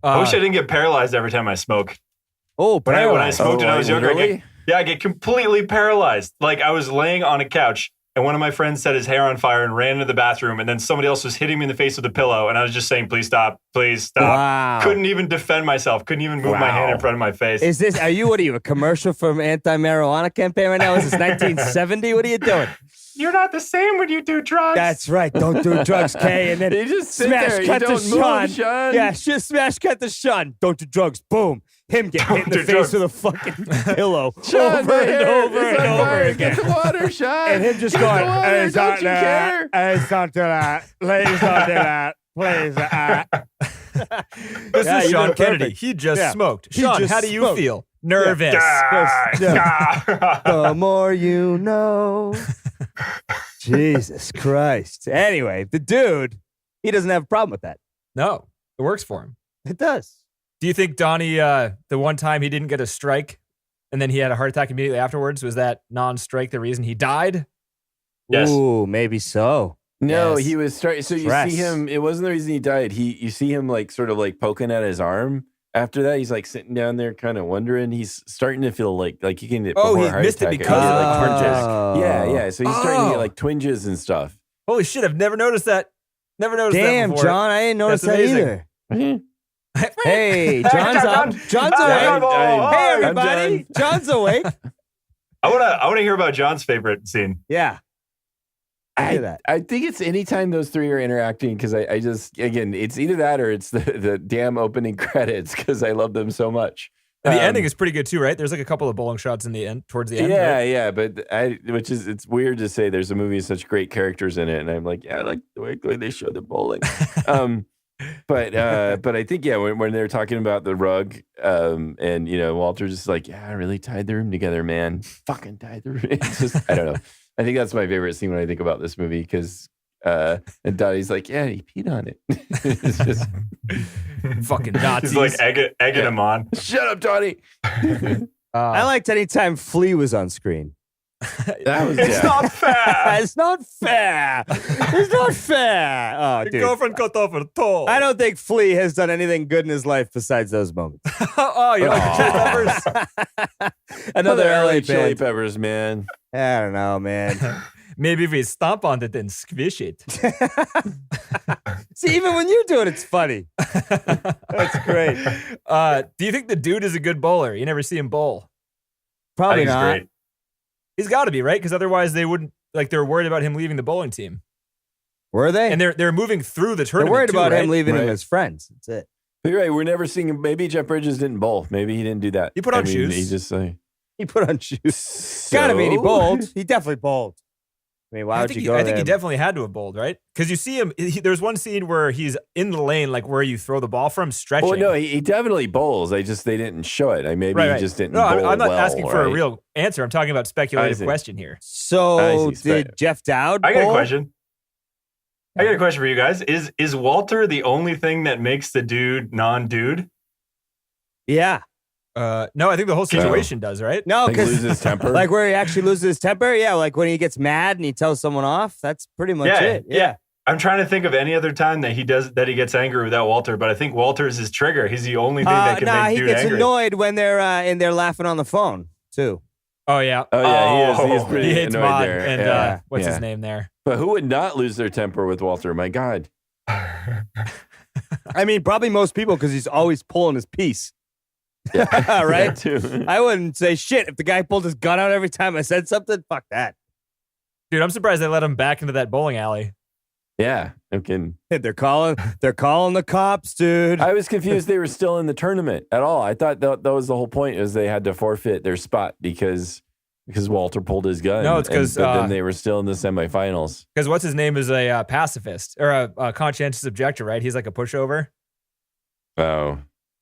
I wish I didn't get paralyzed every time I smoke.
Oh,
When I
paralyzed.
smoked when I was younger,
literally?
I get completely paralyzed. Like I was laying on a couch and one of my friends set his hair on fire and ran into the bathroom, and then somebody else was hitting me in the face with a pillow, and I was just saying, please stop, please stop.
Wow.
Couldn't even defend myself. Couldn't even move my hand in front of my face.
What are you, a commercial from anti-marijuana campaign right now? Is this 1970? What are you doing?
You're not the same when you do drugs.
That's right. Don't do drugs, Kay. And then
you just sit
smash
there. You
cut to
don't
Sean.
move, Sean.
Yeah, just smash cut to Sean. Don't do drugs. Boom. Him get hit in the
do
face
drugs.
with a fucking pillow
Sean,
over
my
and
hair
over
is
and
on
over
fire.
again.
Get the water, Sean.
And him just
Get
going,
the water.
"Hey,
Don't you care?
Hey, don't do that. Please don't do that. Please.
This
Yeah,
is
you
Sean
did
Kennedy.
perfect.
He just
Yeah.
smoked.
He
Sean,
just
how do you
smoked.
feel? Nervous.
The more you know. Jesus Christ. Anyway, the dude, he doesn't have a problem with that.
No, it works for him.
It does.
Do you think Donnie, the one time he didn't get a strike and then he had a heart attack immediately afterwards, was that non-strike the reason he died?
Yes.
Ooh, maybe so.
No,
Yes.
he was starting. So you
Stress.
see him. It wasn't the reason he died. You see him like sort of like poking at his arm. After that, he's like sitting down there, kind of wondering. He's starting to feel like he can.
Oh,
before
he
a heart
missed it
attack,
because
he
of
had,
the
like
heart
twinges.
attack.
Yeah. So he's starting to
Oh.
get like twinges and stuff.
Holy shit, I've never noticed that. Never noticed that
Damn,
before.
John, I didn't notice
That's
that
amazing.
either. Hey, John's up. John's
Hey,
awake.
John.
Hey,
I'm
everybody. John's awake.
I wanna hear about John's favorite scene.
Yeah. I hear that.
I think it's anytime those three are interacting because I just again it's either that or it's the damn opening credits because I love them so much.
And the ending is pretty good too, right? There's like a couple of bowling shots in the end, towards the end.
Yeah,
right?
yeah, but it's weird to say there's a movie with such great characters in it, and I'm like, yeah, I like the way they show the bowling. But I think when they're talking about the rug, and Walter's just like, yeah, I really tied the room together, man. Fucking tied the room. It's just I don't know. I think that's my favorite scene when I think about this movie because And Donnie's like, yeah, he peed on it. It's just,
Fucking Nazis.
He's like egging him on.
shut up, Donnie.
I liked anytime Flea was on screen.
That was
It's not fair.
It's not fair. It's not fair. Oh,
Your
dude.
girlfriend cut off her toe.
I don't think Flea has done anything good in his life besides those moments.
Oh, you like the Chili Peppers?
Another LA
Chili
band.
Peppers, man.
I don't know, man.
Maybe if we stomp on it and squish it.
See, even when you do it, it's funny. That's great.
Do you think the dude is a good bowler? You never see him bowl.
I
Probably
think it's
not.
great.
He's got to be, right? Because otherwise they wouldn't, like, they're worried about him leaving the bowling team.
Were they?
And they're moving through the
They're
tournament.
worried
too,
about
right?
him leaving him
Right.
as friends. That's it.
But you're right. We're never seeing him. Maybe Jeff Bridges didn't bowl. Maybe he didn't do that.
He put on shoes.
He just
He put on shoes. Gotta mean he bowled. He definitely bowled. I mean, why
I
would
think
you
he,
go
I
there?
think he definitely had to have bowled, right? Because you see him. There's one scene where he's in the lane, like where you throw the ball from, stretching.
Well, no, he definitely bowls. They didn't show it. Maybe
right,
he
right.
just didn't
No,
bowl
I'm not
well,
asking for a
right?
real answer. I'm talking about
I
speculative
see.
question here.
So
I see.
did Jeff Dowd
I got a
bowl?
question. I got a question for you guys. Is Walter the only thing that makes the dude non-dude?
Yeah.
No, I think the whole situation does, right?
No,
Like
because
loses temper.
like where he actually loses his temper. Yeah, like when he gets mad and he tells someone off. That's pretty much it. Yeah.
I'm trying to think of any other time that he gets angry without Walter, but I think Walter is his trigger. He's the only thing that can
Nah,
make
he
dude
gets
angry.
annoyed when they're in there laughing on the phone too.
Oh yeah.
Oh yeah, he is. He's
Oh,
pretty
He hates
annoyed
Mod
there.
and
yeah.
what's
yeah.
his name there?
But who would not lose their temper with Walter? My God.
I mean, probably most people because he's always pulling his piece.
Yeah.
Right?
That too.
I wouldn't say shit if the guy pulled his gun out every time I said something. Fuck that.
Dude, I'm surprised they let him back into that bowling alley.
Yeah. I'm kidding.
They're calling the cops, dude.
I was confused they were still in the tournament at all. I thought that was the whole point, is they had to forfeit their spot because Walter pulled his gun.
No, it's 'cause,
but then they were still in the semifinals.
Because what's his name is a pacifist or a conscientious objector, right? He's like a pushover.
Oh,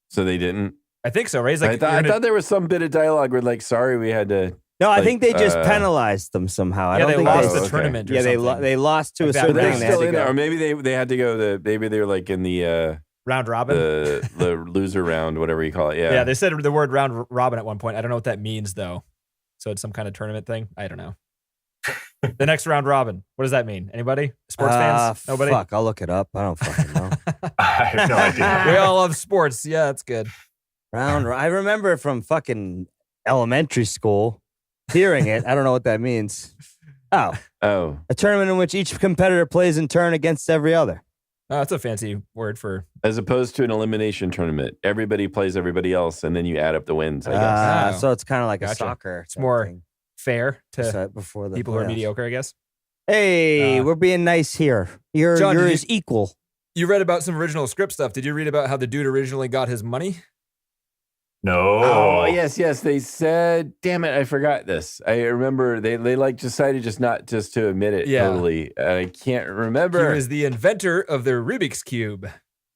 so they didn't.
I think so, right? He's like,
I thought there was some bit of dialogue where like, sorry, we had to.
No, I
like,
think they just penalized them somehow. I don't
they
think
lost
they-
the
okay.
tournament. Or
Yeah,
something.
they lost to
Like
a
that
certain
But they're
round.
thing. They had
still
to
in there,
go.
or maybe they had to go. Maybe they were like in the
round robin.
the loser round, whatever you call it. Yeah.
Yeah, they said the word round robin at one point. I don't know what that means though. So it's some kind of tournament thing. I don't know. The next round robin. What does that mean? Anybody? Sports fans? Nobody?
Fuck, I'll look it up. I don't fucking know.
I have no idea.
We all love sports. Yeah, that's good.
I remember from fucking elementary school hearing it. I don't know what that means. Oh,
Oh,
a tournament in which each competitor plays in turn against every other.
Oh, that's a fancy word for.
as opposed to an elimination tournament, everybody plays everybody else, and then you add up the wins. I guess.
Oh.
So it's kind of like a
Gotcha.
soccer.
It's
type
more
thing.
fair to
Set before the
people who are
playoffs.
mediocre, I guess.
Hey,
Uh,
we're being nice here. You're
John, did
is equal.
You read about some original script stuff. Did you read about how the dude originally got his money?
No.
Oh yes. They said, "Damn it, I forgot this." I remember they like decided not to admit it.
Yeah.
Totally. I can't remember.
He was the inventor of the Rubik's Cube.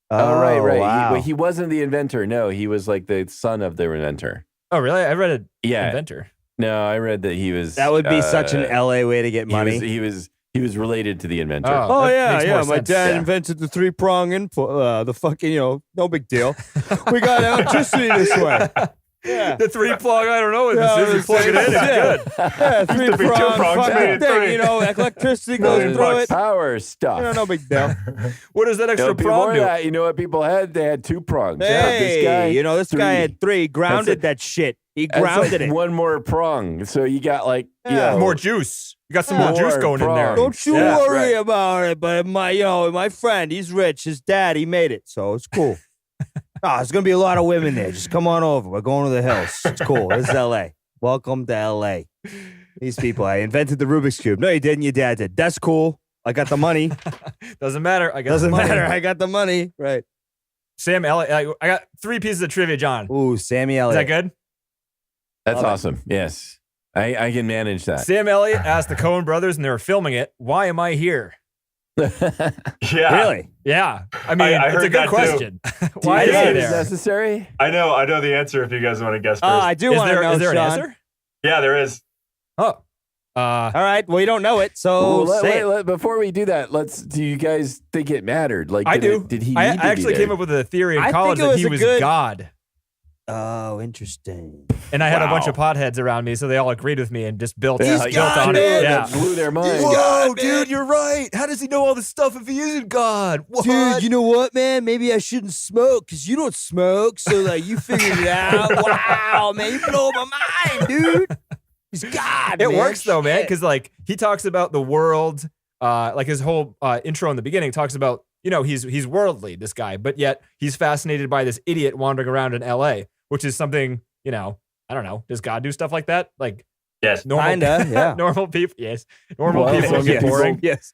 Oh, right.
Wow.
He wasn't the inventor. No, he was like the son of the inventor.
Oh, really? I read an
Yeah.
inventor.
No, I read that he was.
That would be such an LA way to get money.
He was related to the inventor.
Oh
that
yeah,
makes more
yeah. My
sense.
dad
Yeah.
invented the 3-prong input. The fucking, no big deal. We got electricity this way. Yeah.
The 3-plug, I don't know what
Yeah,
this is. You plug it in, it's
yeah.
good.
Yeah,
be
3-prong
2-prongs, made
fucking
it
thing.
3.
Electricity goes through it.
Power stuff.
No big deal.
What does that extra
Before
prong do?
that, you know what people had? They had 2 prongs.
Hey, this guy had 3. Grounded
That's
that shit. He
That's
grounded
like
it.
one more prong. So you got like,
Yeah.
More juice. You got some more juice
More
going in there.
prong.
Don't you
Yeah,
worry
right.
about it. But my friend, he's rich. His dad, he made it, so it's cool. There's gonna be a lot of women there. Just come on over. We're going to the hills. It's cool. This is L.A. Welcome to L.A. These people. I invented the Rubik's Cube. No, you didn't. Your dad did. That's cool. I got the money.
Doesn't matter. I got
Doesn't
the money.
matter. I got the money. Right.
Sam Elliott. I got 3 pieces of trivia, John.
Ooh, Sammy
Is
Elliott.
that good?
That's
Love it.
awesome. Yes. I can manage that.
Sam Elliott asked the Coen Brothers, and they were filming it, "Why am I here?"
Yeah.
Really?
Yeah. I mean,
I
it's a
heard
good
that too.
question.
Do
Why
you
is
think
he
it
there?
is necessary?
I know the answer if you guys want to guess first.
I do
Is
want to
there,
know,
is there an
Sean.
answer?
Yeah, there is.
Oh,
All right. Well, you don't know it, so say it.
Before we do that, do you guys think it mattered? Like,
I do.
Did he?
I
need to
actually
be
came
there?
up with a theory in
I
college
think it
that
was
he
a
was
good-
God.
Oh, interesting.
And I had a bunch
Wow.
of potheads around me, so they all agreed with me and just built
Yeah,
built
God,
on
man,
it.
that
Yeah.
blew their mind.
Whoa, dude, you're right. How does he know all this stuff if he isn't God? What?
Dude, you know what, man? Maybe I shouldn't smoke because you don't smoke. So, like, you figured it out. Wow, man, you blow my mind, dude. He's God.
It
man.
works though, man,
Shit.
because like he talks about the world, like his whole intro in the beginning talks about, he's worldly, this guy, but yet he's fascinated by this idiot wandering around in LA, which is something, I don't know. Does God do stuff like that? Like
Yes.
normal,
Kinda, yeah.
normal people, yes. Normal
Well,
people
some
get
people-
boring.
Yes.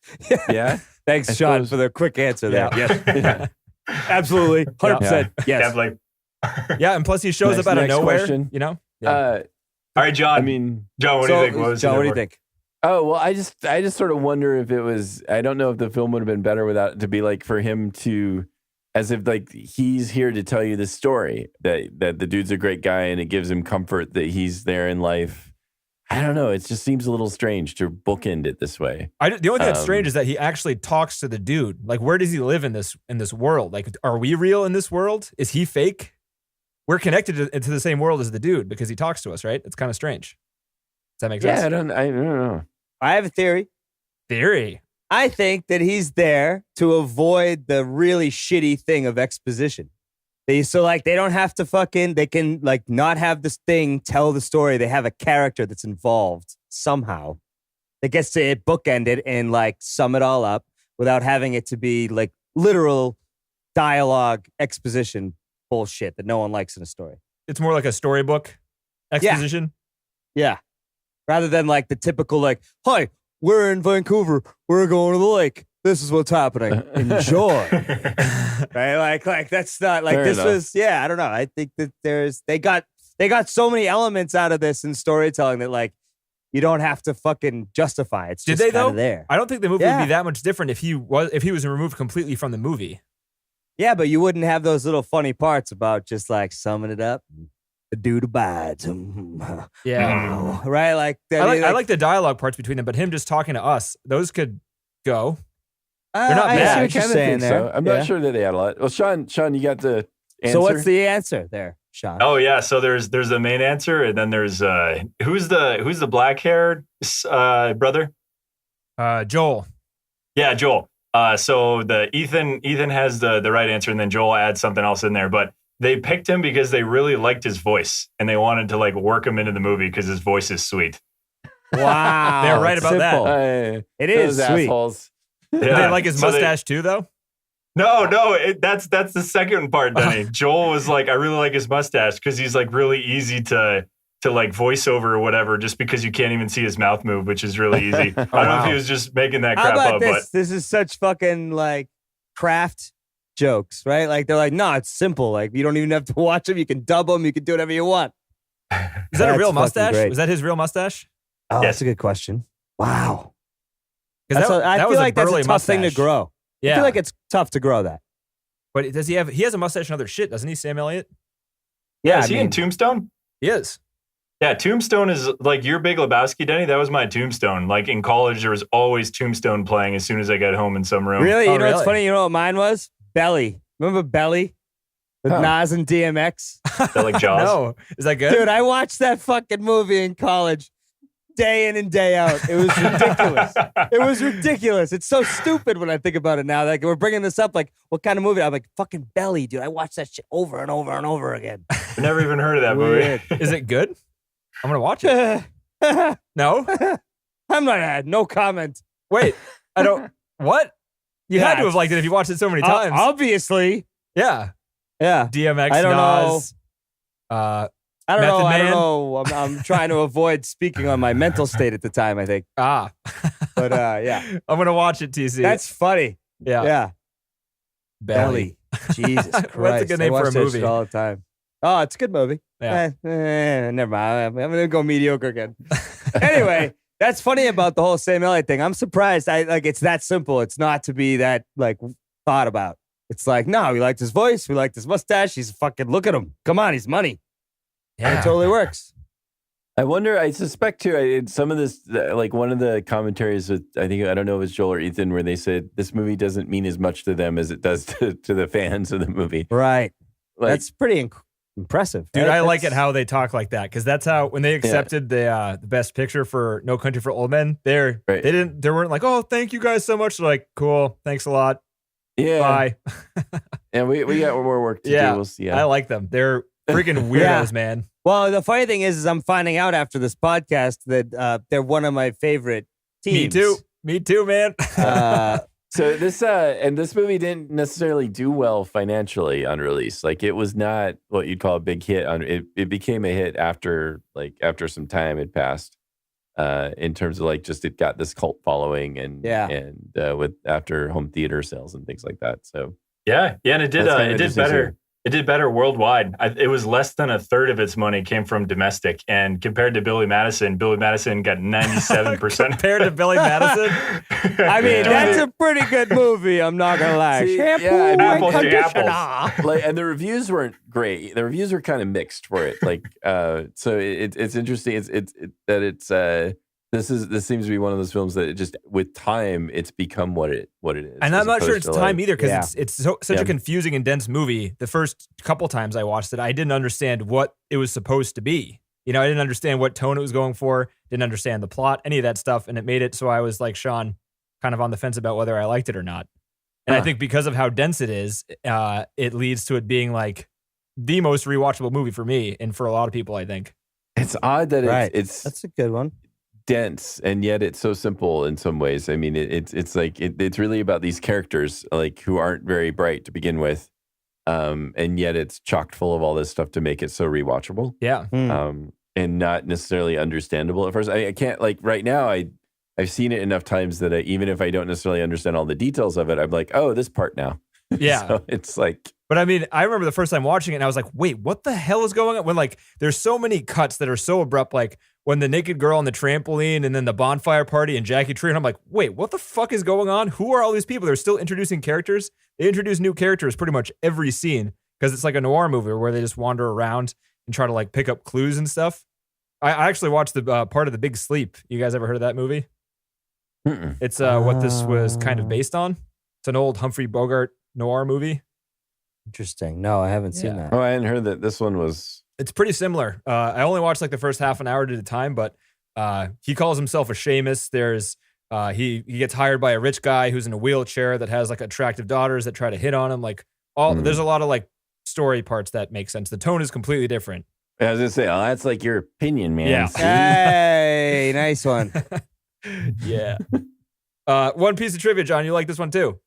Yeah.
Thanks,
I
Sean,
suppose-
for the quick answer there.
Yeah.
Yes. Absolutely. 100%. Yes.
Definitely.
Yeah, and plus he shows
Next-
up out of
next
nowhere,
question.
Yeah.
All right, John.
I mean,
John, what do you think? What was
John,
it
what do you
for?
think?
oh well, I just sort of wonder if it was. I don't know if the film would have been better without it to be like for him to, as if like he's here to tell you this story that the dude's a great guy and it gives him comfort that he's there in life. I don't know. It just seems a little strange to bookend it this way.
The only thing that's strange is that he actually talks to the dude. Like, where does he live in this world? Like, are we real in this world? Is he fake? We're connected to the same world as the dude because he talks to us, right? It's kind of strange. Does that make sense?
Yeah, I don't know.
I have a theory.
Theory.
I think that he's there to avoid the really shitty thing of exposition. So like they don't have to they can like not have this thing tell the story. They have a character that's involved somehow that gets to bookend it and like sum it all up without having it to be like literal dialogue exposition bullshit that no one likes in a story.
It's more like a storybook exposition.
Yeah. Rather than like the typical like, hi, we're in Vancouver. We're going to the lake. This is what's happening. Enjoy. Right? Like that's not like
Fair
this
enough.
was, yeah, I don't know. I think that they got so many elements out of this in storytelling that like you don't have to fucking justify. It's
Did
just
they
kinda
though?
there.
I don't think the movie would
Yeah.
be that much different if he was removed completely from the movie.
Yeah, but you wouldn't have those little funny parts about just like summing it up. The dude abides.
Yeah.
Right? Like,
I like the dialogue parts between them, but him just talking to us, those could go.
they're
not
I
bad.
see
I
what you're
kind of
saying
think
there.
so. I'm
Yeah.
not sure that they had a lot. Well, Sean, you got the answer.
So what's the answer there, Sean?
Oh yeah, so there's the main answer, and then there's who's the black haired brother?
Joel.
Yeah, Joel. So the Ethan has the right answer, and then Joel adds something else in there. But they picked him because they really liked his voice, and they wanted to like work him into the movie because his voice is sweet.
Wow.
They're right about that.
Simple. It is
those
sweet.
assholes.
Did they like his
So they-
mustache too, though?
No, that's the second part, Denny. Joel was like, I really like his mustache because he's like really easy to like voiceover or whatever, just because you can't even see his mouth move, which is really easy. I don't know if he was just making that
How
crap
about
up,
this? This is such fucking like craft jokes, right? Like they're like, no, it's simple. Like you don't even have to watch them. You can dub them. You can do whatever you want.
Is that a
That's
real
fucking
mustache?
great.
Was that his real mustache?
Oh,
Yes.
that's a good question. Wow.
Because
I
that
feel
was
like that's a
burly
tough thing to
mustache.
grow.
Yeah.
I feel like it's tough to grow that.
But does he have? He has a mustache and other shit, doesn't he? Sam Elliott.
Yeah,
I
is he in
mean,
Tombstone?
He is.
Yeah, Tombstone is like your Big Lebowski, Denny. That was my Tombstone. Like in college, there was always Tombstone playing as soon as I got home in some room.
really?
Oh,
You know what's
really?
funny? You know what mine was? Belly. Remember Belly? With
Huh.
Nas and DMX?
Is that like Jaws?
No, is that good?
Dude, I watched that fucking movie in college day in and day out. It was ridiculous. It was ridiculous. It's so stupid when I think about it now. Like, we're bringing this up. Like, what kind of movie? I'm like, fucking Belly, dude. I watched that shit over and over and over again.
I've never even heard of that
Weird.
movie.
Is it good? I'm gonna watch it.
I'm
No.
not. No comment.
Wait. I don't. What? You had to have liked it if you watched it so many times.
Obviously.
Yeah.
Yeah.
DMX.
I don't
Nas.
I don't
Method
know. I
Man?
don't know. I'm trying to avoid speaking on my mental state at the time, I think.
Ah.
But yeah.
I'm gonna watch it. TC.
That's funny.
yeah.
Yeah.
Belly.
Jesus Christ.
What's a good
I
name for
watch
a
that
movie?
shit all the time. Oh, it's a good movie.
Yeah.
Never mind. I'm gonna go mediocre again. Anyway, that's funny about the whole Sam Elliott thing. I'm surprised. It's that simple. It's not to be that like thought about. It's like, no, we liked his voice. We liked his mustache. He's fucking, look at him. Come on, he's money. And
Yeah.
it totally works.
I wonder. I suspect too. Some of this, like one of the commentaries with, I don't know if it's Joel or Ethan, where they said this movie doesn't mean as much to them as it does to the fans of the movie.
Right.
Like,
That's pretty impressive.
Dude, I like it
That's-
how they talk like that, because that's how when they accepted the best picture for No Country for Old Men, they weren't like, oh, thank you guys so much. They're like, cool, thanks a lot, bye.
And we got more work to do. We'll see.
I like them. They're freaking weirdos, man.
Well, the funny thing is I'm finding out after this podcast that they're one of my favorite teams.
Me too, man.
So this movie didn't necessarily do well financially on release. Like it was not what you'd call a big hit. It became a hit after some time had passed. In terms of like just it got this cult following and with after home theater sales and things like that. So
and it did better. It did better worldwide. It was less than a third of its money came from domestic, and compared to Billy Madison got 97%.
Compared to Billy Madison,
I mean that's a pretty good movie. I'm not gonna lie. Shampoo and conditioner.
Like, and the reviews weren't great. The reviews were kind of mixed for it. Like, so it's interesting. This seems to be one of those films that it just with time it's become what it is.
And I'm not sure it's time either, because it's such a
Yeah.
confusing and dense movie. The first couple times I watched it, I didn't understand what it was supposed to be. You know, I didn't understand what tone it was going for, didn't understand the plot, any of that stuff, and it made it so I was like Sean, kind of on the fence about whether I liked it or not. And I think because of how dense it is, it leads to it being like the most rewatchable movie for me and for a lot of people, I think.
It's odd that it's
that's a good one.
dense and yet it's so simple in some ways. I mean, it's like it's really about these characters like who aren't very bright to begin with, and yet it's chocked full of all this stuff to make it so rewatchable.
Yeah.
And not necessarily understandable at first. I can't like right now. I've seen it enough times that even if I don't necessarily understand all the details of it, I'm like, oh, this part now.
Yeah.
So it's like.
But I mean, I remember the first time watching it and I was like, wait, what the hell is going on? When like there's so many cuts that are so abrupt, like when the naked girl on the trampoline and then the bonfire party and Jackie Tree, and I'm like, wait, what the fuck is going on? Who are all these people? They're still introducing characters. They introduce new characters pretty much every scene because it's like a noir movie where they just wander around and try to like pick up clues and stuff. I actually watched the part of The Big Sleep. You guys ever heard of that movie?
Mm-mm.
It's what this was kind of based on. It's an old Humphrey Bogart noir movie.
Interesting. No, I haven't seen that.
Oh, I hadn't heard that this one was.
It's pretty similar. I only watched like the first half an hour at a time, but he calls himself a Seamus. There's he gets hired by a rich guy who's in a wheelchair that has like attractive daughters that try to hit on him. Like there's a lot of like story parts that make sense. The tone is completely different.
I was gonna say, oh, that's like your opinion, man.
Yeah.
Hey, nice one.
Yeah. One piece of trivia, John. You like this one too?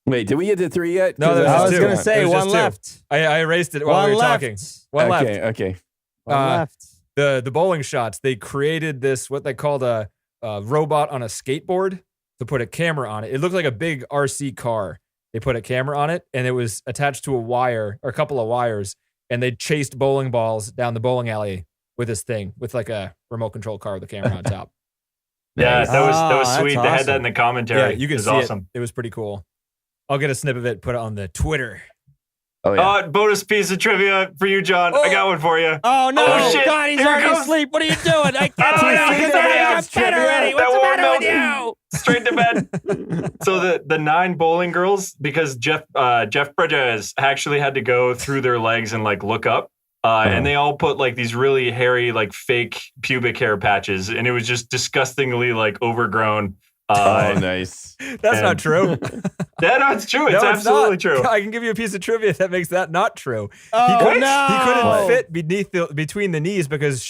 Wait, did we get to 3 yet?
No, there's
I
just
was
two.
going to say
There's just
one
two.
left.
I erased it while
One
we were
left.
talking. One left.
Okay.
One left.
The bowling shots. They created this what they called a robot on a skateboard to put a camera on it. It looked like a big RC car. They put a camera on it, and it was attached to a wire or a couple of wires, and they chased bowling balls down the bowling alley with this thing with like a remote control car with a camera on top.
Yeah, that was
that's
sweet. They had that in
awesome.
the commentary.
Yeah, you can
it was
see
awesome.
it. It was pretty cool. I'll get a snip of it, put it on the Twitter.
Oh yeah.
Bonus piece of trivia for you, John. I got one for you.
Oh, no.
Oh, shit.
God, he's
Here it
already
comes.
asleep. What are you doing? I can't
Oh,
see
no,
him. He's
there
already
it
got
is.
bed already. What's
That
the
won't
matter with
melt.
you?
Straight to bed. So the 9 bowling girls, because Jeff Bridges actually had to go through their legs and like look up. And they all put like these really hairy, like fake pubic hair patches, and it was just disgustingly like overgrown.
Oh, nice.
That's not true.
Yeah, no, it's true. It's
No,
absolutely
not.
true.
I can give you a piece of trivia that makes that not true.
Oh,
He couldn't
no.
fit between the knees because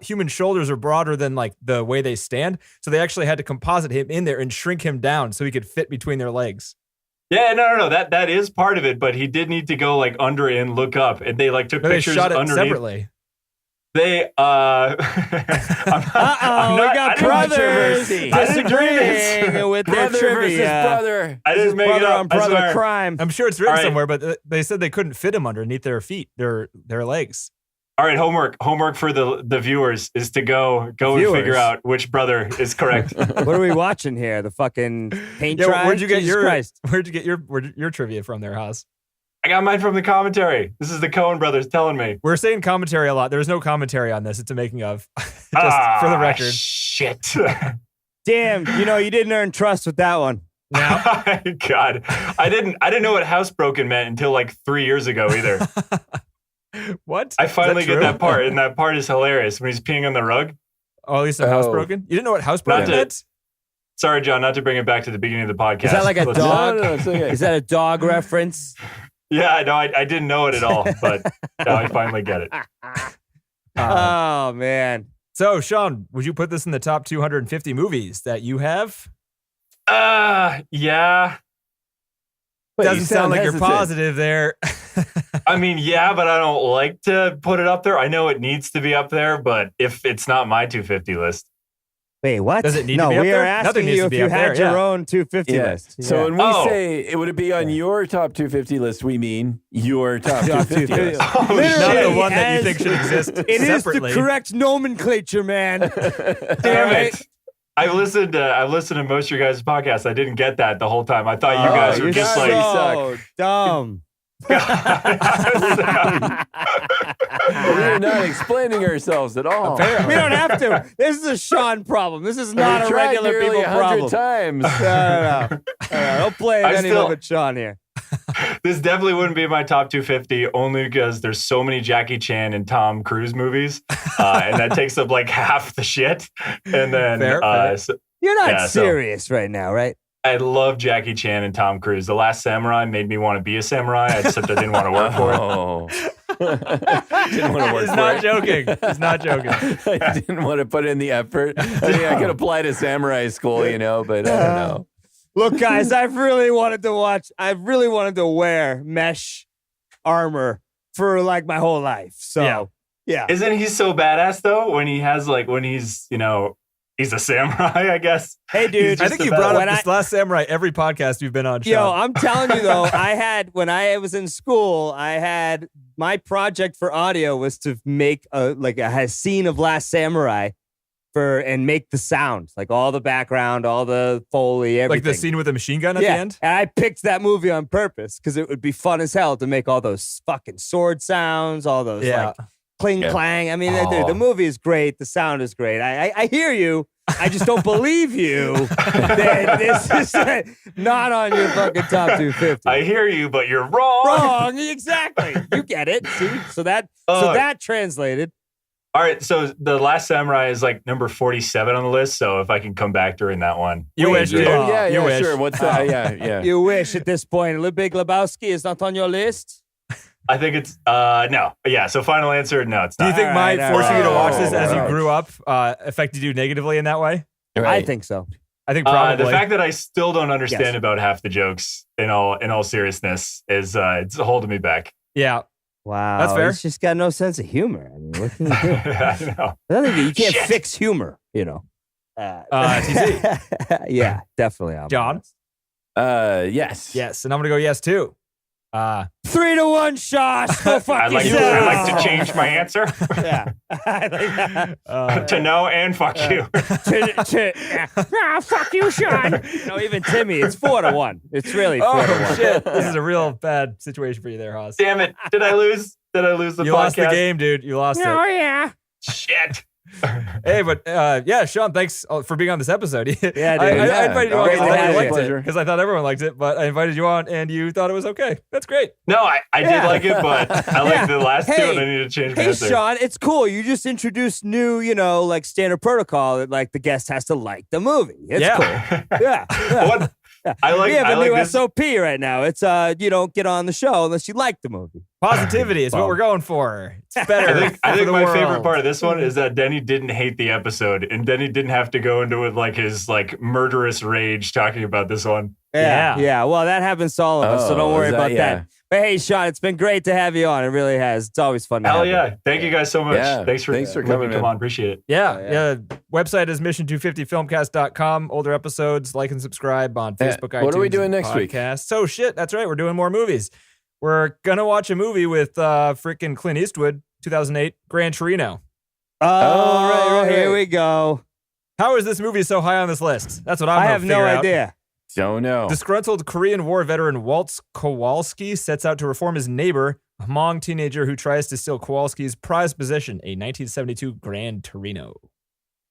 human shoulders are broader than like the way they stand. So they actually had to composite him in there and shrink him down so he could fit between their legs.
Yeah, no. That is part of it, but he did need to go like under and look up, and they like took
No, they
pictures
shot it
underneath.
separately.
They
We got brothers disagreeing with their
Brother versus
trivia.
brother.
I didn't make it
Brother
up.
on
I
brother
swear.
crime.
I'm sure it's written
All right.
somewhere, but they said they couldn't fit him underneath their feet, their legs.
All right, homework for the viewers is to go and
Viewers.
figure out which brother is correct.
What are we watching here? The fucking paint
Yeah,
dry?
where'd you get
Jesus Christ.
your trivia from there, Haas?
I got mine from the commentary. This is the Coen Brothers telling me.
We're saying commentary a lot. There's no commentary on this. It's a making of. Just for the record.
Shit.
Damn, you didn't earn trust with that one.
God, I didn't know what housebroken meant until like 3 years ago either.
What?
I finally get
true?
that part, and that part is hilarious when he's peeing on the rug.
Oh, at least a housebroken? You didn't know what housebroken meant?
Sorry, John, not to bring it back to the beginning of the podcast.
Is that like a dog?
No, it's okay.
Is that a dog reference?
Yeah, no, I didn't know it at all, but now I finally get it.
Oh, man.
So, Sean, would you put this in the top 250 movies that you have?
Yeah.
Wait,
Doesn't
you
sound like
hesitant.
you're positive there.
I mean, yeah, but I don't like to put it up there. I know it needs to be up there, but if it's not my 250 list.
Wait, what?
Does it need
no,
to be up
we
there?
are asking
Nothing needs
you
to
if
be
you
up
had
there,
your
yeah.
own 250
Yeah.
list.
So when we
Oh.
say it would be on your top 250 list, we mean your top
Top
250
250.
list.
Oh,
Not
Literally,
the one that you
as-
think should exist
It is
separately.
the correct nomenclature, man.
Damn it. I've listened to most of your guys' podcasts. I didn't get that the whole time. I thought you guys
you're
were just
so
like,
dumb.
We're not explaining ourselves at all.
We don't have to. This is a Sean problem. This is not
We've
a
tried
regular
nearly
people
100
problem.
times.
No. Don't blame
I
any
still-
of it, Sean here.
this definitely wouldn't be my top 250 only because there's so many Jackie Chan and Tom Cruise movies, and that takes up like half the shit. And then
Fair.
so
You're not
Yeah, so-
serious right now, right?
I love Jackie Chan and Tom Cruise. The Last Samurai made me want to be a samurai, except I didn't want to work for it.
Oh. Didn't want to work
He's
for
not
it.
joking. He's not joking.
I didn't want to put in the effort. I mean, I could apply to samurai school, but I don't know.
Look, guys, I've really wanted to wear mesh armor for like my whole life. So, yeah.
Isn't he so badass though? When he's he's a samurai, I guess.
Hey, dude.
I think you brought up this Last Samurai every podcast you've been on, Sean.
Yo, I'm telling you though, when I was in school, my project for audio was to make a scene of Last Samurai and make the sound, like all the background, all the Foley, everything.
Like the scene with the machine gun at the end?
And I picked that movie on purpose because it would be fun as hell to make all those fucking sword sounds, all those like cling clang. I mean, dude, the movie is great. The sound is great. I hear you. I just don't believe you that this is not on your fucking top 250.
I hear you, but you're wrong.
Wrong, exactly. You get it. See, so that translated.
All right, so the Last Samurai is like number 47 on the list. So if I can come back during that one,
You wish, dude.
Oh, yeah,
You wish.
sure. What's that? Yeah.
You wish at this point. Big Lebowski is not on your list.
I think it's no, yeah. So final answer, no, it's
Do you
not.
think
All
my
right, all
forcing you to
right.
watch this as you
All right.
grew up affected you negatively in that way?
Right.
I think so.
I think probably.
The fact that I still don't understand
Yes.
about half the jokes, in all seriousness, is it's holding me back.
yeah.
Wow,
That's fair.
He's just got no sense of humor. I mean, what can you do?
I know.
I don't think you can't
Shit.
fix humor.
TC.
Yeah, definitely. I'm
John?
honest.
Yes.
Yes, and I'm going to go yes, too.
3-1 Shosh. Go fuck
I'd like
yourself.
to change my answer
Yeah. I like that.
to no and fuck you.
Fuck you, Sean. No, even Timmy. It's 4-1. It's really 4-1.
Oh, shit. This is a real bad situation for you there, Haas.
Damn it! Did I lose? Did I lose the
You
podcast?
lost the game, dude. You lost
Oh,
it.
yeah.
Shit.
Hey, but yeah, Sean, thanks for being on this episode.
Yeah, dude.
I invited you on
Great
because
to
I
have
thought you
you.
liked it,
Pleasure.
because I thought everyone liked it, but I invited you on and you thought it was okay. That's great.
No, I did
Yeah.
like it, but I like
Yeah.
the last two,
Hey.
and I need to change my
Hey,
answer.
Sean, it's cool. You just introduced new, like standard protocol that like the guest has to like the movie. It's
Yeah.
cool. Yeah. Yeah.
What? I like.
we have
I
a
like
new
this.
SOP right now. It's you don't get on the show unless you like the movie.
Positivity is what we're going for. It's better.
I
for
think
the
my
world.
favorite part of this one is that Denny didn't hate the episode, and Denny didn't have to go into it like his like murderous rage talking about this one.
Yeah.
Yeah. Well, that happens to all of us, so don't worry
is that-
about
yeah.
that. But hey, Sean, it's been great to have you on. It really has. It's always fun to
Hell
have
yeah!
you.
Thank you guys so much.
Yeah.
Thanks for
Thanks for
letting me
coming,
come
man.
on. Appreciate it.
Yeah,
Oh,
yeah. Website is mission250filmcast.com. Older episodes, like and subscribe on
Yeah.
Facebook,
What are we
iTunes,
doing
and
next week?
podcasts. So shit, that's right. We're doing more movies. We're gonna watch a movie with freaking Clint Eastwood, 2008, Gran Torino.
Oh,
right.
Here we go.
How is this movie so high on this list? That's what I'm
I
gonna
have no
figure out.
idea.
Don't know.
Disgruntled Korean War veteran Waltz Kowalski sets out to reform his neighbor, a Hmong teenager who tries to steal Kowalski's prized possession, a 1972 Grand Torino.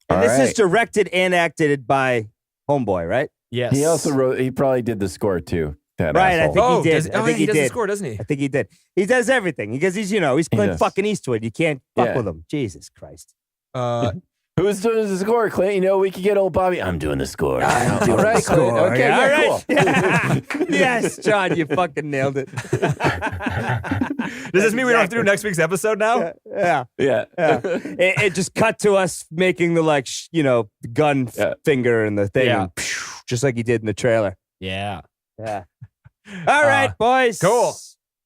And
All
this is
right.
directed and acted by Homeboy, right?
Yes.
He also wrote. He probably did the score too. That
Right, I
asshole.
think he did.
Does,
I think
he does
did.
the score, doesn't he?
I think he did. He does everything because he's Clint
does.
fucking Eastwood. You can't fuck
Yeah.
with him. Jesus Christ.
Who's doing the score, Clint? We could get old Bobby. I'm doing the score.
I'm doing
All right,
the score.
Clint. Okay,
Yeah,
yeah,
all
cool.
right. Yes, John, you fucking nailed it.
Does this mean we don't have to do next week's episode now?
Yeah.
Yeah.
It just cut to us making the gun finger and the thing,
Yeah.
and just like he did in the trailer.
Yeah.
Yeah. All right, boys.
Cool.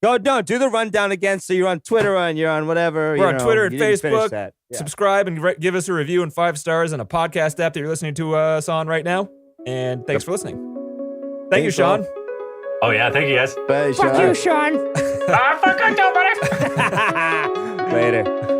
Go, do the rundown again. So you're on Twitter and you're on whatever.
We're on Twitter and
you didn't finish
Facebook.
that. Yeah.
Subscribe and give us a review and 5 stars on a podcast app that you're listening to us on right now. And thanks for listening. Thank you,
Thanks,
Sean.
Oh, yeah. Thank you, guys.
Bye, Sean.
Sean.
Fuck you, buddy.
Later.